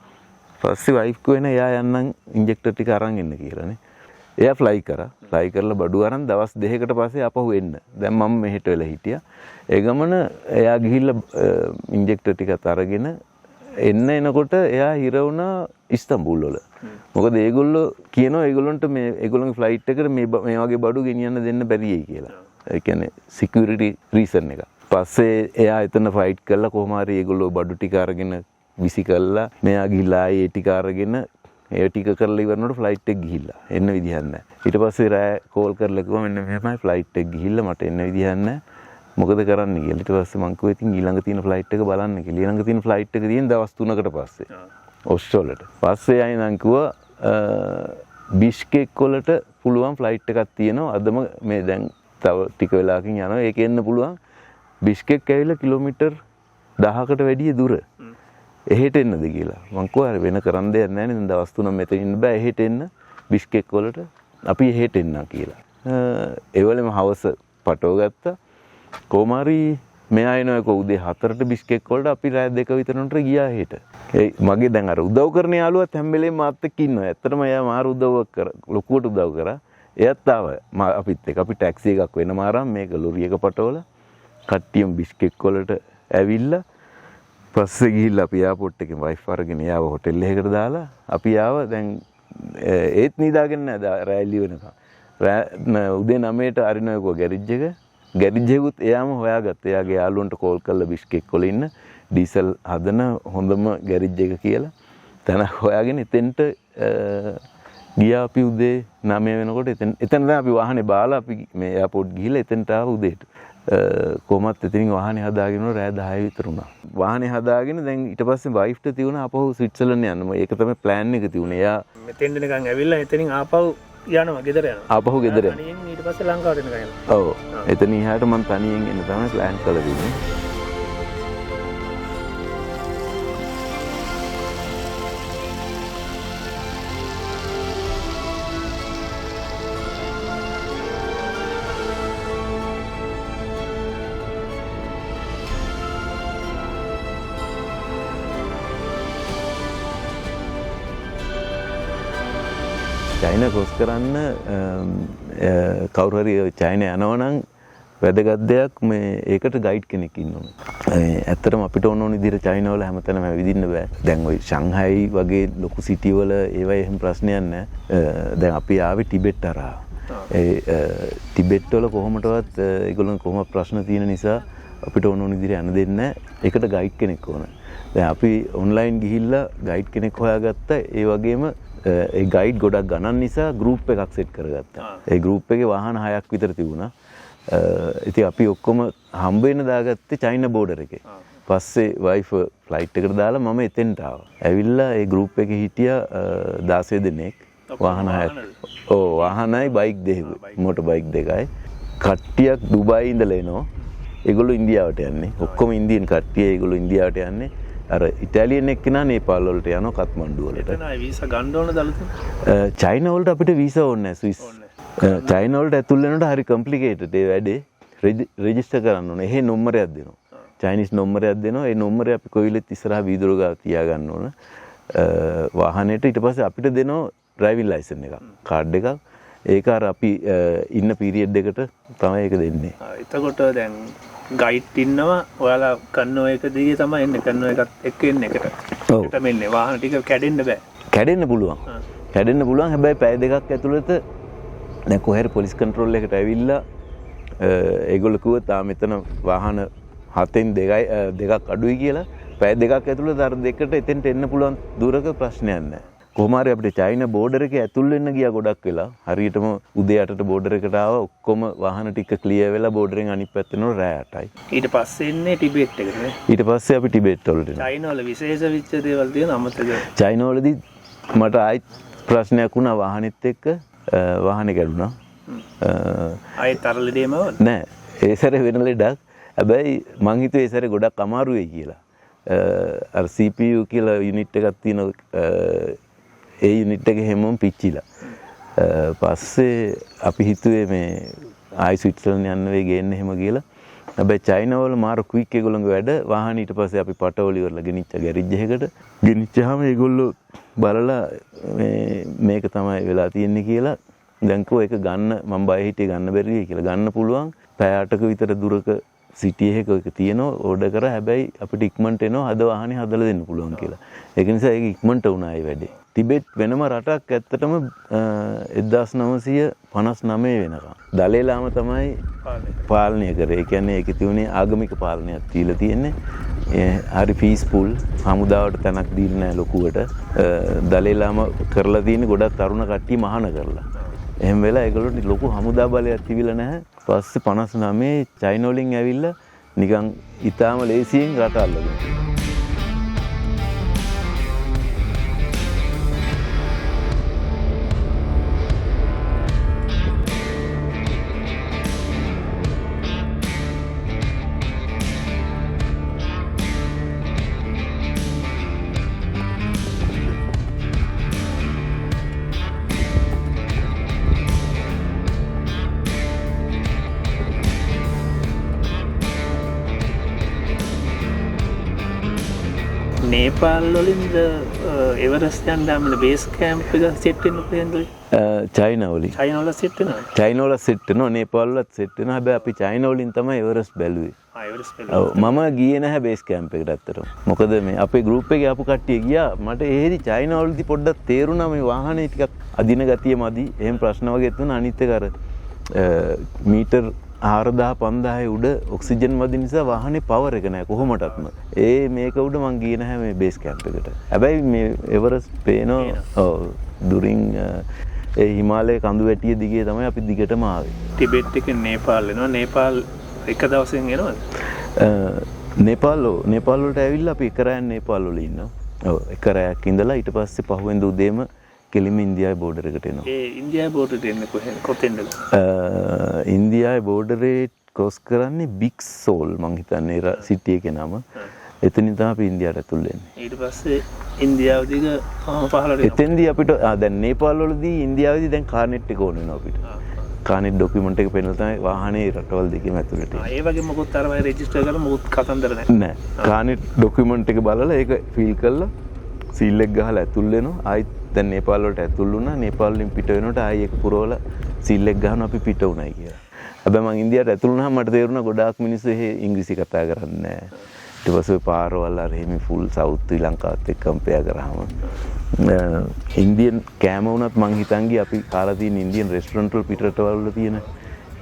පස්සේ වයිෆ් කෝ එයා යන්නම් ඉන්ජෙක්ටර් ටික අරන් එන්න කියලානේ. එයා ෆ්ලයි කරා. ෆ්ලයි කරලා බඩු අරන් දවස් 2කට පස්සේ ආපහු එන්න. දැන් මම මෙහෙට වෙලා හිටියා. ඒ ගමන එයා ගිහිල්ලා ඉන්ජෙක්ටර් ටිකත් අරගෙන එනකොට එයා හිර වුණා ඉස්තම්බූල් වල. මොකද ඒගොල්ලෝ කියනවා ඒගොල්ලන්ට මේ ඒගොල්ලන්ගේ ෆ්ලයිට් එකට මේ වගේ බඩු ගෙනියන්න දෙන්න බැරියයි කියලා. ඒ කියන්නේ සිකියුරිටි රීසන් එක. පස්සේ එයා එතන ෆයිට් කරලා කොහොම හරි ඒගොල්ලෝ බඩු ටික අරගෙන විසි කළා. මෙයා ගිහිල්ලා ආයේ ඒ ටික අරගෙන ඒ ටික කරලා ඉවරනකොට ෆ්ලයිට් එක ගිහිල්ලා එන්න විදිහක් නැහැ. ඊට පස්සේ රෑ කෝල් කරලා කිව්වා මෙන්න මෙහෙමයි ෆ්ලයිට් එක ගිහිල්ලා මට එන්න විදිහක් නැහැ. මොකද කරන්න කියලා. ඊට පස්සේ මං කිව්වා ඉතින් ඊළඟ තියෙන ෆ්ලයිට් එක බලන්න කියලා. ඊළඟ තියෙන ෆ්ලයිට් එක තියෙන දවස් 3කට පස්සේ. ඔස්ට්‍රෝ වලට. පස්සේ ආයි නම් කිව්වා බිෂ්කෙක් වලට පුළුවන් ෆ්ලයිට් එකක් තියෙනවා. අදම මේ දැන් තව ටික වෙලාවකින් යනවා. ඒක එන්න පුළුවන්. බිෂ්කෙක් ඇවිල්ලා කිලෝමීටර් 1000කට වැඩිය දුර. එහෙට එන්නද කියලා. මං කිව්වා හරි වෙන කරන්න දෙයක් නැහැ නේද. දවස් 3 මෙතන ඉන්න බෑ. එහෙට එන්න බිෂ්කෙක් වලට අපි එහෙට එන්නම් කියලා. ඒ වෙලෙම හවස පටව ගත්තා. කොහොම හරි මෙයා එනවා උදේ 4ට බිෂ්කෙක් වලට අපි රාත්‍රී 2 විතරනට ගියා හෙට. ඒ මගේ දැන් අර උදව් කරන යාළුවත් හැම වෙලේම මාත් එක්ක ඉන්නවා. ඇත්තටම එයා මාර උදව්වක් කරා. ලොකුවට උදව් කරා. එයාත් ආවා අපිත් එක්ක. අපි ටැක්සි එකක් වෙනම ආරම් මේක ලොරි එක පටවල කට්ටියම බිෂ්කෙක් වලට ඇවිල්ලා පස්සේ ගිහිල්ලා අපි එයාපෝට් එකෙන් වයිෆ් අරගෙන යාව හොටෙල් එකකට දාලා අපි ආවා. දැන් ඒත් නිදාගෙන නැහැ රැලි වෙනකම්. උදේ 9ට අරිනෝයකෝ ගෑරේජ් එක. ගෑරේජ් එකකුත් එයාම හොයාගත්තා. එයාගේ යාළුවන්ට කෝල් කරලා බිෂ්කෙක් වල ඉන්න ඩීසල් හදන හොඳම ගෑරේජ් එක කියලා තැනක් හොයාගෙන එතෙන්ට ගියා අපි උදේ 9 වෙනකොට එතන දැන් අපි වාහනේ බාලා අපි මේ එයාපෝට් ගිහිල්ලා එතෙන්ට ආව උදේට. කොහොමත් එතනින් වාහනේ හදාගෙන රෑ 10 විතර වුණා. වාහනේ හදාගෙන දැන් ඊට පස්සේ වයිෆ්ට තියුණා ආපහු ස්විට්සර්ලන්ඩ් යන්න. ඒක තමයි ප්ලෑන් එක තියුණේ. එයා මෙතෙන් දෙනකන් ඇවිල්ලා එතනින් ආපහු යනවා ගෙදර යනවා. ආපහු ගෙදර යනවා. තනියෙන් ඊට පස්සේ ලංකාවට එන්න ගියා. ඔව්. එතන ඉහාට මම තනියෙන් එන්න තමයි ප්ලෑන් කරලා තින්නේ. චයිනා ක්‍රොස් කරන්න කවුරු හරි චයිනා යනවා නම් වැදගත් දෙයක් මේ ඒකට ගයිඩ් කෙනෙක් ඉන්න ඕනේ. ඇත්තටම අපිට ඕන විදිහට චයිනා වල හැමතැනම ඇවිදින්න බෑ. දැන් ওই ෂංහායි වගේ ලොකු සිටි වල ඒවයි එහෙම ප්‍රශ්නයක් නැහැ. දැන් අපි ආවේ ටිබෙට් හරහා. ටිබෙට් වල කොහොමදවත් ඒගොල්ලන් කොහොම ප්‍රශ්න තියෙන නිසා අපිට ඕන විදිහට යන්න දෙන්නේ නැහැ. ඒකට ගයිඩ් කෙනෙක් ඕන. දැන් අපි ඔන්ලයින් ගිහිල්ලා ගයිඩ් කෙනෙක් හොයාගත්තා. ඒ වගේම ඒ ගයිඩ් ගොඩක් ගණන් නිසා ගෲප් එකක් සෙට් කරගත්තා. ඒ ගෲප් එකේ වාහන 6ක් විතර තිබුණා. ඉතින් අපි ඔක්කොම හම්බ වෙන දාගත්තේ චයිනා බෝඩර් එකේ. පස්සේ වයිෆ් ෆ්ලයිට් එකට දාලා මම එතෙන්ට ආවා. ඇවිල්ලා ඒ ගෲප් එකේ හිටියා 16 දෙනෙක්. වාහන 6ක්. ඔව් වාහනයි බයික් දෙකයි. මෝටර් බයික් දෙකයි. කට්ටියක් දුබායි ඉඳලා එනවා. ඒගොල්ලෝ ඉන්දියාවට යන්නේ. ඔක්කොම ඉන්දියන් කට්ටිය ඒගොල්ලෝ ඉන්දියාවට යන්නේ. අර ඉතාලියන් එක්කෙනා නේපාල් වලට යනවා කත්මණ්ඩු වලට. එතන වීසා ගන්න ඕනද අලුතෙන්? චයිනා වලට අපිට වීසා ඕනේ නැහැ ස්විස්. චයිනා වලට ඇතුල් වෙනකොට හරි කොම්ප්ලිකේටඩ් ඒ වැඩේ. රෙජිස්ටර් කරන්න ඕනේ. එහෙ නම්බරයක් දෙනවා. චයිනීස් නම්බරයක් දෙනවා. ඒ නම්බරය අපි කොයිලෙත් ඉස්සරහා වීදුරු ගාව තියාගන්න ඕන. වාහනේට ඊට පස්සේ අපිට දෙනවා ඩ්‍රයිවිං ලයිසන් එකක්. කාඩ් එකක්. ඒක අර අපි ඉන්න පීරියඩ් එකට තමයි ඒක දෙන්නේ. එතකොට දැන් ගයිඩ් ඉන්නවා. ඔයාලා කන්නෝ එක දිගේ තමයි එන්නේ. කන්නෝ එකත් එක්ක එන්නේ එකට. ඔව්. එතන මෙන්නේ වාහන ටික කැඩෙන්න බෑ. කැඩෙන්න පුළුවන්. කැඩෙන්න පුළුවන්. හැබැයි පැය දෙකක් ඇතුළත දැන් කොහේ පොලිස් කන්ට්‍රෝල් එකට ඇවිල්ලා ඒගොල්ලෝ කිව්වා තා මෙතන වාහන 7න් දෙකක් අඩුයි කියලා පැය දෙකක් ඇතුළත අර දෙකට එතෙන්ට එන්න පුළුවන් දුරක ප්‍රශ්නයක් නැහැ. කොහොම හරි අපිට චයිනා බෝඩර් එකේ ඇතුල් වෙන්න ගියා ගොඩක් වෙලා. හරියටම උදේ 8ට බෝඩර් එකට ආවා. ඔක්කොම වාහන ටික ක්ලියර් වෙලා බෝඩරෙන් අනිත් පැත්තට යනවා රෑ 8යි. ඊට පස්සේ ඉන්නේ ටිබෙට් එකට නේ. ඊට පස්සේ අපි ටිබෙට් වලට එනවා. චයිනා වල විශේෂ වෙච්ච දේවල් තියෙන අමතක. චයිනා වලදී මට ආයි ප්‍රශ්නයක් වුණා වාහනෙත් එක්ක වාහනේ කැඩුනා. ආයෙත් අර ලෙඩේම නෑ. ඒ සැරේ වෙන ලෙඩක්. හැබැයි මං හිතුවේ ඒ සැරේ ගොඩක් අමාරු වෙයි කියලා. අර CPU කියලා යුනිට් එකක් තියෙනවා. ඒ යුනිට් එක හැමෝම පිච්චිලා. පස්සේ අපි හිතුවේ මේ ආයි ස්විට්සර්ලන්ඩ් යන්න වෙයි ගේන්න එහෙම කියලා. හැබැයි චයිනා වල මාර ක්වික් ඒගොල්ලෝගේ වැඩ වාහන ඊට පස්සේ අපි පටවලි වල ගෙනිච්ච ගෑරේජ් එකකට. ගෙනිච්චාම ඒගොල්ලෝ බලලා මේක තමයි වෙලා තියෙන්නේ කියලා දැන් කෝ ඒක ගන්න මම බය හිටියේ ගන්න බැරි වෙයි කියලා. ගන්න පුළුවන්. පැය 8ක විතර දුරක සිටි එකක ඒක තියෙනවා ඕඩර් කරා. හැබැයි අපිට ඉක්මනට එනවා හද වාහනේ හදලා දෙන්න පුළුවන් කියලා. ඒක නිසා ඒක ඉක්මනට වුණා ඒ වැඩේ. ටිබෙට් වෙනම රටක් ඇත්තටම 1959 වෙනකම් දලයි ලාම තමයි පාලනය කරේ. ඒ කියන්නේ ඒකේ තියුනේ ආගමික පාලනයක් තියලා තියෙන්නේ. හරි පීස්ෆුල් හමුදාවට තැනක් දීලා නැහැ ලොකුවට. දලයි ලාම කරලා තියෙන්නේ ගොඩක් තරුණ කට්ටිය මහාන කරලා. එහෙම වෙලා ඒගොල්ලෝ ලොකු හමුදා බලයක් තිබිලා නැහැ. පස්සේ 59 චයිනා වලින් ඇවිල්ලා නිකන් ඊටාම ලේසියෙන් රට අල්ලගෙන. නේපාල් වලින්ද එවරස්ට් යන දාමල බේස් කැම්ප් එක සෙට් වෙන්න කොහෙන්ද? චයිනා වලින්. චයිනා වල සෙට් වෙනවා. චයිනා වල සෙට් වෙනවා. නේපාල් වලත් සෙට් වෙනවා. හැබැයි අපි චයිනා වලින් තමයි එවරස්ට් බැලුවේ. එවරස්ට් බැලුවා. ඔව් මම ගියේ නැහැ බේස් කැම්ප් එකට ඇත්තටම. මොකද මේ අපේ ගෲප් එකේ ආපු කට්ටිය ගියා. මට එහෙදි චයිනා වලදී පොඩ්ඩක් තේරුණා මේ වාහනේ ටිකක් අදින ගතිය මදි. එහෙම ප්‍රශ්න වගේ තුන අනිත් එක අර මීටර් 4000-5000 උඩ ඔක්සිජන් මදි නිසා වාහනේ පවර් එක නැහැ කොහොමඩත්ම. මේක උඩ මං ගියේ නැහැ මේ බේස් කැම්ප් එකට. හැබැයි මේ එවරස්ට් පේනවා. ඔව් දුරින් ඒ හිමාලය කඳු වැටිය දිගේ තමයි අපි දිගටම ආවේ. ටිබෙට් එකෙන් නේපාල් එනවා. නේපාල් එක දවසෙන් එනවද? නේපාල් වලට ඇවිල්ලා අපි එක රැයක් නේපාල් වල ඉන්නවා. ඔව් එක රැයක් ඉඳලා ඊට පස්සේ පහුවෙන්ද උදේම කෙලිම ඉන්දියාවේ බෝඩර් එකට එනවා. ඉන්දියාවේ බෝඩර් එන්නේ කොතෙන්ද? ඉන්දියාවේ බෝඩරේ ක්‍රොස් කරන්නේ බිග් සෝල් මං හිතන්නේ සිටි එකේ නම. එතනින් තමයි අපි ඉන්දියාවට ඇතුල් වෙන්නේ. ඊට පස්සේ ඉන්දියාව දිග පහළට එතෙන්දී අපිට දැන් නේපාල් වලදී ඉන්දියාවේදී දැන් කානෙට් එක ඕන වෙනවා අපිට. කානෙට් ඩොකියුමන්ට් එක පෙන්නලා තමයි වාහනේ රටවල් දෙකේම ඇතුළට එන්නේ. ඒ වගේ මොකොත් අර වගේ රෙජිස්ටර් කරලා මොකොත් කතන්දර නැහැ. නෑ. කානෙට් ඩොකියුමන්ට් එක බලලා ඒක ෆීල් කරලා සීල් එක ගහලා ඇතුල් වෙනවා. ආයිත් දැන් නේපාල් වලට ඇතුල් වුණා. නේපාල් වලින් පිට වෙනකොට ආයි ඒක පුරවලා සීල් එක ගහනවා අපි පිට වුණායි කියලා. හැබැයි මං ඉන්දියාවට ඇතුල් වුණාම මට තේරුණා ගොඩාක් මිනිස්සු එහෙ ඉංග්‍රීසි කතා කරන්නේ නැහැ. ඊට පස්සේ පාරවල් අර එහෙම ෆුල් සවුත් ශ්‍රී ලංකාවත් එක්ක කම්පෙයාර් කරාම ඉන්දියන් කෑම වුණත් මං හිතන් ගියේ අපි කාලා තියෙන ඉන්දියන් රෙස්ටොරන්ට් වල පිට රටවල් වල තියෙන.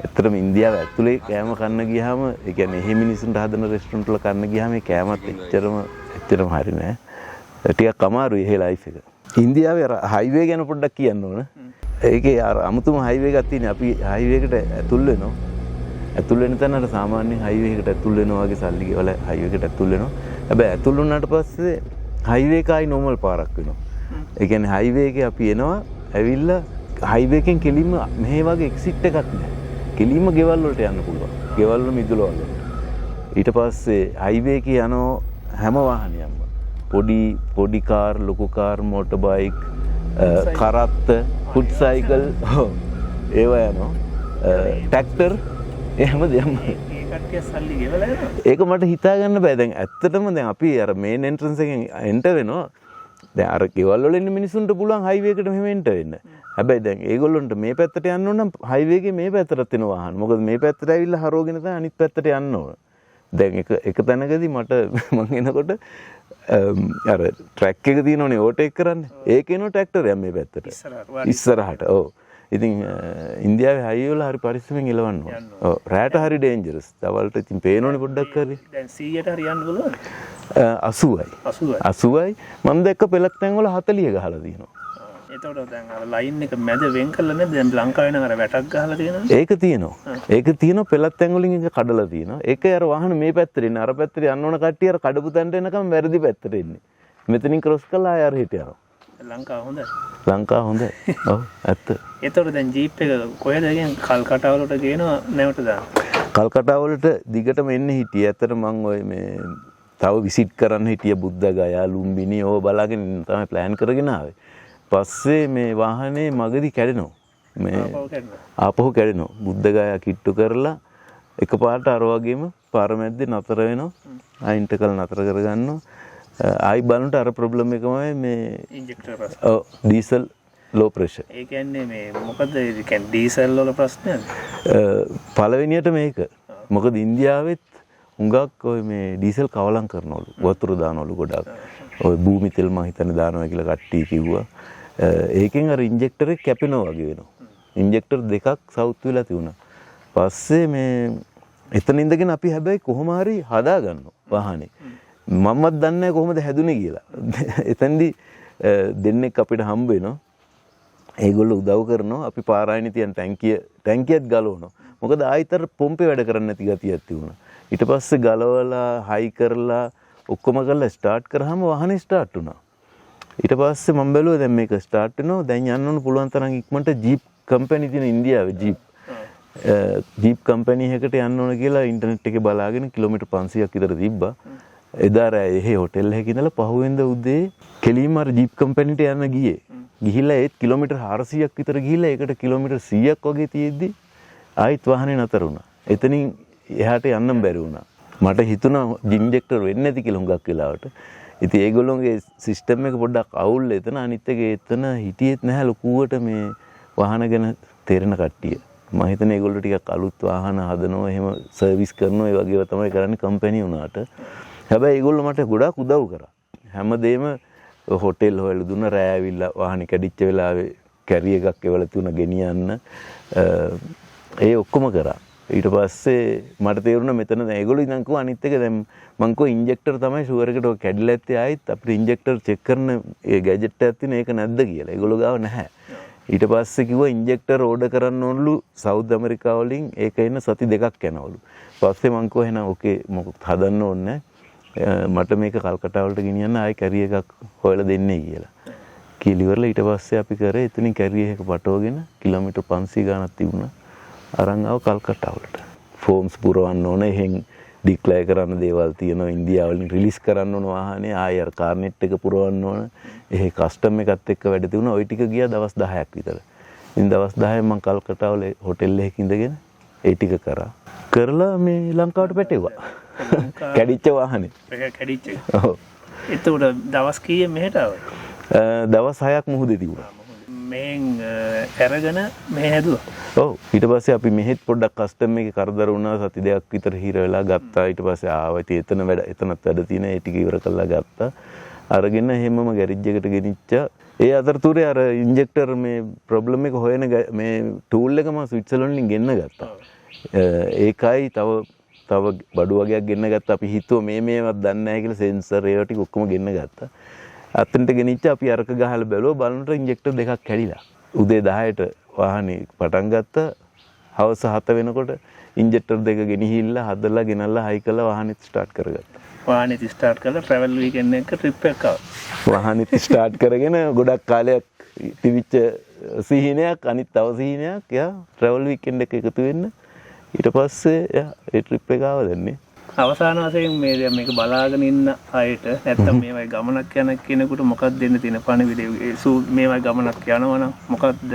ඇත්තටම ඉන්දියාව ඇතුලේ කෑම කන්න ගියාම ඒ කියන්නේ එහෙ මිනිස්සුන්ට හදන රෙස්ටොරන්ට් වල කන්න ගියාම ඒ කෑමත් එච්චරම හරි නෑ. ටිකක් අමාරුයි ඒ ලයිෆ් එක. ඉන්දියාවේ අර හයිවේ ගැන පොඩ්ඩක් කියන්න ඕන. ඒකේ අර අමුතුම හයිවේ එකක් තියෙනවා. අපි හයිවේ එකට ඇතුල් වෙනවා. ඇතුල් වෙන තැනට සාමාන්‍යයෙන් හයිවේ එකට ඇතුල් වෙනවා වගේ සල්ලි ගෙවලා හයිවේ එකට ඇතුල් වෙනවා. හැබැයි ඇතුල් වුණාට පස්සේ හයිවේ එක ආයි නෝමල් පාරක් වෙනවා. ඒ කියන්නේ හයිවේ එකේ අපි එනවා ඇවිල්ලා හයිවේ එකෙන් කෙලින්ම මෙහෙ වගේ එක්සිට් එකක් නැහැ. කෙලින්ම ගෙවල් වලට යන්න පුළුවන්. ගෙවල් වල මිදුල වල. ඊට පස්සේ හයිවේ එකේ යනවා හැම වාහනයක්ම. පොඩි කාර්, ලොකු කාර්, මෝටර් බයික්, කරත්ත, ෆුට් සයිකල් ඒවා යනවා. ට්‍රැක්ටර් එහෙම දෙයක්. කට්ටිය සල්ලි ගෙවලා යනවා. ඒක මට හිතා ගන්න බෑ. දැන් ඇත්තටම දැන් අපි අර මේන් එන්ට්‍රන්ස් එකෙන් එන්ටර් වෙනවා. දැන් අර ගෙවල් වල ඉන්න මිනිස්සුන්ට පුළුවන් හයිවේ එකට මෙහෙම එන්ටර් වෙන්න. හැබැයි දැන් ඒගොල්ලොන්ට මේ පැත්තට යන්න ඕන නම් හයිවේ එකේ මේ පැත්තට එන වාහන. මොකද මේ පැත්තට ඇවිල්ලා හරවගෙන තමයි අනිත් පැත්තට යන්න ඕන. දැන් එක තැනකදී මට මං එනකොට අර ට්‍රැක් එක තියෙනවනේ ඕවර්ටේක් කරන්න. ඒකේනෝ ට්‍රැක්ටරයක් මේ පැත්තට. ඉස්සරහට. ඔව්. ඉතින් ඉන්දියාවේ හයිවේ වල හරි පරිස්සමෙන් එලවන්න ඕන. ඔව්. රැට හරි ඩේන්ජරස්. දවල්ට ඉතින් පේනවනේ පොඩ්ඩක් හරි. දැන් 100ට හරි යන්න බලන්න. 80යි. 80යි. මම දැක්ක පෙලක් තැන් වල 40 ගහලා තියෙනවා. එතකොට දැන් අර ලයින් එක මැද වෙන් කරලා නැද්ද? දැන් ලංකාවේ නම් අර වැටක් ගහලා තියෙනවා. ඒක තියෙනවා. ඒක තියෙනවා පෙලක් තැන් වලින් එක කඩලා තියෙනවා. ඒක අර වාහන මේ පැත්තට එන්නේ. අර පැත්තට යන්න ඕන කට්ටිය අර කඩපු තැනට එනකම් වැරදි පැත්තට එන්නේ. මෙතනින් ක්‍රොස් කරලා ආය අර හිට යනවා. ලංකාව හොඳයි. ලංකාව හොඳයි. ඔව් ඇත්ත. එතකොට දැන් ජීප් එක කොහෙද ගියන් කල්කටා වලට ගේනවා නැවට දාන්න. කල්කටා වලට දිගටම එන්න හිටියේ. ඇත්තට මං ඔය මේ තව විසිට් කරන්න හිටිය බුද්ධගයා ලුම්බිනි ඕව බලාගෙන තමයි ප්ලෑන් කරගෙන ආවේ. පස්සේ මේ වාහනේ මගදී කැඩෙනවා. මේ ආපහු කැඩෙනවා. බුද්ධගයා කිට්ටු කරලා එකපාරට අර වගේම පාර මැද්දේ නතර වෙනවා. ආයින්ට කල නතර කරගන්නවා. ආයි බලනට අර ප්‍රොබ්ලම් එකමයි මේ ඉන්ජෙක්ටර් ප්‍රශ්න. ඔව් ඩීසල් ලෝ ප්‍රෙෂර්. ඒ කියන්නේ මේ මොකද ඒ කියන්නේ ඩීසල් වල ප්‍රශ්නයද? පළවෙනියට මේක. මොකද ඉන්දියාවෙත් හුඟක් ඔය මේ ඩීසල් කවලම් කරනවලු. වතුර දානවලු ගොඩක්. ඔය භූමි තෙල් මම හිතන්නේ දානවා කියලා කට්ටිය කිව්වා. ඒකෙන් අර ඉන්ජෙක්ටර් එක කැපෙනවා වගේ වෙනවා. ඉන්ජෙක්ටර් දෙකක් සවුත් වෙලා තියුණා. පස්සේ මේ එතන ඉඳගෙන අපි හැබැයි කොහොම හරි හදා ගන්නවා වාහනේ. මමවත් දන්නේ නැහැ කොහොමද හැදුනේ කියලා. එතෙන්දී දෙන්නෙක් අපිට හම්බ වෙනවා. ඒගොල්ලෝ උදව් කරනවා. අපි පාරායිනේ තියන ටැංකියත් ගලවනවා. මොකද ආයිතර පොම්පේ වැඩ කරන්න නැති ගතියක් තිබුණා. ඊට පස්සේ ගලවලා හයි කරලා ඔක්කොම කරලා ස්ටාර්ට් කරාම වාහනේ ස්ටාර්ට් වුණා. ඊට පස්සේ මම බැලුවා දැන් මේක ස්ටාර්ට් වෙනවා. දැන් යන්න ඕන පුළුවන් තරම් ඉක්මනට ජීප් කම්පැනි තියෙන ඉන්දියාවේ ජීප් කම්පැනි එකකට යන්න ඕන කියලා ඉන්ටර්නෙට් එකේ බලාගෙන කිලෝමීටර් 500ක් විතර තිබ්බා. එදා රෑ එහෙ හොටෙල් එකක ඉඳලා පහුවෙන්ද උදේ කෙලින්ම අර ජීප් කම්පැනිට යන්න ගියේ. ගිහිල්ලා ඒත් කිලෝමීටර් 400ක් විතර ගිහිල්ලා ඒකට කිලෝමීටර් 100ක් වගේ තියෙද්දි ආයිත් වාහනේ නතර වුණා. එතනින් එහාට යන්නම් බැරි වුණා. මට හිතුණා ඉන්ජෙක්ටර් වෙන්නේ නැති කියලා හුඟක් වෙලාවට. ඉතින් ඒගොල්ලෝගේ සිස්ටම් එක පොඩ්ඩක් අවුල් එතන අනිත් එක එතන හිටියෙත් නැහැ ලොකුවට මේ වාහන ගැන තේරෙන කට්ටිය. මම හිතන්නේ ඒගොල්ලෝ ටිකක් අලුත් වාහන හදනවා එහෙම සර්විස් කරනවා ඒ වගේව තමයි කරන්නේ කම්පැනි උනාට. හැබැයි ඒගොල්ලෝ මට ගොඩාක් උදව් කරා. හැමදේම හොටෙල් හොයලා දුන්න රෑ ඇවිල්ලා වාහනේ කැඩිච්ච වෙලාවේ කැරි එකක් එවලා තුන ගෙනියන්න ඒ ඔක්කොම කරා. ඊට පස්සේ මට තේරුණා මෙතන දැන් ඒගොල්ලෝ ඉඳන් කිව්වා අනිත් එක දැන් මං කිව්වා ඉන්ජෙක්ටර් තමයි ෂුවර් එකට ඔය කැඩිලා ඇත්තේ ආයිත් අපිට ඉන්ජෙක්ටර් චෙක් කරන ඒ ගැජට් එකක් තියෙන ඒක නැද්ද කියලා. ඒගොල්ලෝ ගාව නැහැ. ඊට පස්සේ කිව්වා ඉන්ජෙක්ටර් ඕඩර් කරන්න ඕනලු සවුත් ඇමරිකාව වලින් ඒක එන්න සති 2ක් යනවලු. පස්සේ මං කිව්වා එහෙනම් ඕකේ මොකක් හදන්න ඕනේ මට මේක කල්කටා වලට ගෙනියන්න ආයි කැරි එකක් හොයලා දෙන්නේ කියලා. කිලිවරලා ඊට පස්සේ අපි කරේ එතනින් කැරි එක පටවගෙන කිලෝමීටර් 500 ගානක් තිබුණා. අරන් ආව කල්කටා වලට. ෆෝම්ස් පුරවන්න ඕන එහෙන් ඩික්ලෙයාර් කරන්න දේවල් තියෙනවා ඉන්දියාව වලින් රිලීස් කරන්න ඕන වාහනේ ආයෙ අර කාර්නෙට් එක පුරවන්න ඕන. එහෙ කස්ටම් එකත් එක්ක වැඩ තිබුණා. ওই ටික ගියා දවස් 10ක් විතර. ඉතින් දවස් 10න් මම කල්කටා වල හොටෙල් එකක ඉඳගෙන ඒ ටික කරා. කරලා මේ ලංකාවට පැටෙව්වා. කැඩිච්ච වාහනේ. කැඩිච්ච. ඔව්. එතකොට දවස් කීයේ මෙහෙට ආවද? දවස් 6ක් මුහුදේ තිබුණා. මෙහෙන් අරගෙන මෙහෙ හැදුවා. ඔව් ඊට පස්සේ අපි මෙහෙත් පොඩ්ඩක් කස්ටම් එකේ කරදර වුණා සති දෙකක් විතර හිර වෙලා ගත්තා. ඊට පස්සේ ආවා. ඉතින් එතනත් වැඩ තියෙන ඒ ටික ඉවර කරලා ගත්තා. අරගෙන හැමම ගෑරේජ් එකට ගෙනිච්චා. ඒ අතරතුරේ අර ඉන්ජෙක්ටර් මේ ප්‍රොබ්ලම් එක හොයන මේ ටූල් එක මම ස්විට්සර්ලන්ඩ් වලින් ගෙන්න ගත්තා. ඒකයි තව බඩු වගේක් ගෙන්න ගත්තා. අපි හිතුවා මේවත් දන්නේ නැහැ කියලා සෙන්සර් ඒවා ටික ඔක්කොම ගෙන්න ගත්තා. අතනට ගෙනිච්ච අපි අරක ගහලා බැලුවා බලනකොට ඉන්ජෙක්ටර් දෙකක් කැඩිලා. උදේ 10ට වාහනේ පටන් ගත්තා. හවස 7 වෙනකොට ඉන්ජෙක්ටර් දෙක ගෙනහිල්ලා හදලා ගෙනල්ලා හයි කරලා වාහනේ ස්ටාර්ට් කරගත්තා. වාහනේ ස්ටාර්ට් කරලා ට්‍රැවල් වීකෙන්ඩ් එක ට්‍රිප් එකක් ආවා. වාහනේ ස්ටාර්ට් කරගෙන ගොඩක් කාලයක් තිබිච්ච සිහිනයක් අනිත් තව සිහිනයක් යා ට්‍රැවල් වීකෙන්ඩ් එක එකතු වෙන්න ඊට පස්සේ යා ඒ ට්‍රිප් එක ආවා දැන්නේ. අවසාන වශයෙන් මේක බලාගෙන ඉන්න අයට නැත්තම් මේවයි ගමනක් යන කෙනෙකුට මොකක්ද දෙන්න තියෙන පණිවිඩය? මේවයි ගමනක් යනවා නම් මොකක්ද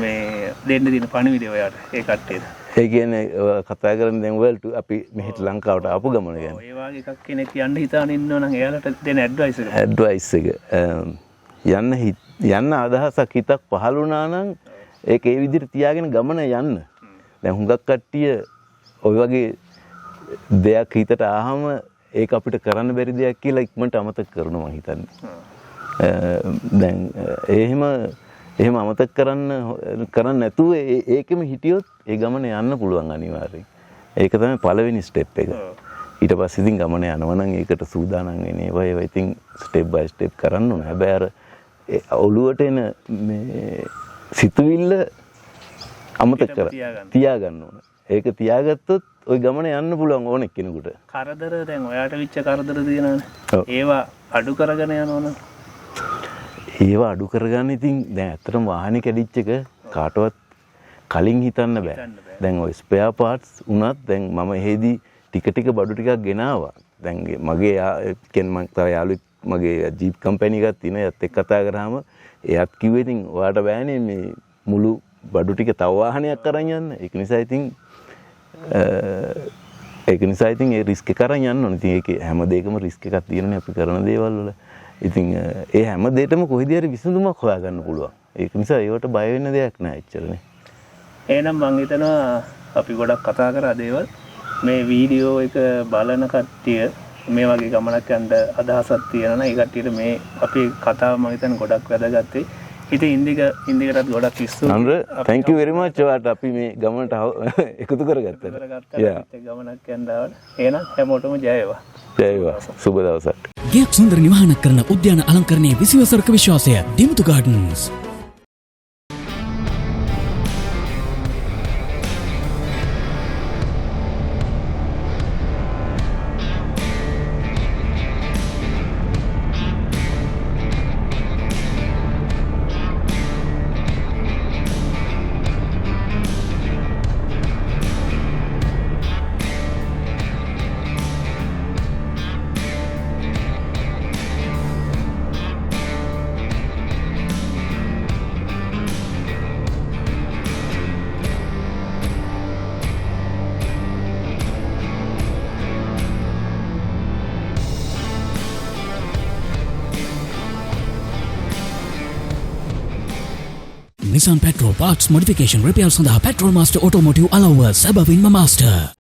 මේ දෙන්න තියෙන පණිවිඩය ඔයාට ඒ කට්ටියට? ඒ කියන්නේ කතා කරන්නේ දැන් වර්ල්ඩ් අපි මෙහෙට ලංකාවට ආපු ගමන ගැන. ඔය වගේ එකක් කෙනෙක් යන්න හිතාන ඉන්නවා නම් එයාලට දෙන ඇඩ්වයිස් එක. ඇඩ්වයිස් එක යන්න අදහසක් හිතක් පහළ වුණා නම් ඒක ඒ විදිහට තියාගෙන ගමන යන්න. දැන් හුඟක් කට්ටිය ඔය වගේ දෙයක් හිතට ආවම ඒක අපිට කරන්න බැරි දෙයක් කියලා ඉක්මනට අමතක කරනවා මං හිතන්නේ. දැන් එහෙම අමතක කරන්න නැතුව ඒකෙම හිටියොත් ඒ ගමන යන්න පුළුවන් අනිවාර්යෙන්. ඒක තමයි පළවෙනි ස්ටෙප් එක. ඊට පස්සේ ඉතින් ගමන යනවා නම් ඒකට සූදානම් වෙන්නේ. ඒවා ඉතින් ස්ටෙප් බයි ස්ටෙප් කරන්න ඕන. හැබැයි අර ඔළුවට එන මේ සිතුවිල්ල අමතක තියාගන්න ඕන. ඒක තියාගත්තොත් ওই ගමන යන්න පුළුවන් ඕනෙක් කෙනෙකුට. කරදර දැන් ඔයාට විච්ච කරදර තියෙනවනේ. ඒවා අඩු කරගෙන යනවනේ. ඒවා අඩු කරගන්න ඉතින් දැන් ඇත්තටම වාහනේ කැඩිච්ච එක කාටවත් කලින් හිතන්න බෑ. දැන් ওই ස්පෙයා පාර්ට්ස් උනත් දැන් මම එහෙදි ටික බඩු ටිකක් ගෙනාවා. දැන් මගේ මම තව යාළුවෙක් මගේ ජීප් කම්පැනි එකක් තියෙනවා. ඒත් එක්ක කතා කරාම එයාත් කිව්වේ ඉතින් ඔයාට බෑනේ මේ මුළු බඩු ටික තව වාහනයක් අරන් යන්න. ඒක නිසා ඉතින් ඒ රිස්ක් එක අරන් යන්න ඕනේ. ඉතින් ඒකේ හැම දෙයකම රිස්ක් එකක් තියෙනනේ අපි කරන දේවල් වල. ඉතින් ඒ හැම දෙයකම කොහෙද හරි විසඳුමක් හොයාගන්න පුළුවන්. ඒක නිසා ඒවට බය වෙන්න දෙයක් නෑ එච්චරනේ. එහෙනම් මං හිතනවා අපි ගොඩක් කතා කරා දේවල්. මේ වීඩියෝ එක බලන කට්ටිය මේ වගේ ගමනක් යන්න අදහසක් තියෙනවා. ඒ කට්ටියට මේ අපේ කතාව මම හිතන්නේ ගොඩක් වැදගත් වෙයි. ඉතින් ඉන්දිකටත් ගොඩක් ස්තුතියි. Nanda thank you very much ඔයාට අපි මේ ගමනට එකතු කරගත්තට. ගමනක් යන්න ආවද? එහෙනම් හැමෝටම ජය වේවා. ජය වේවා. සුබ දවසක්. ගයක් සුන්දර නිවහනක් කරන උද්‍යාන අලංකරණයේ 20 වසරක විශ්වාසය Dimuthu gardens. Nissan Petrol Parts Modification Repair සඳහා Petrol Master Automotive Allowers සැබවින්ම මාස්ටර්.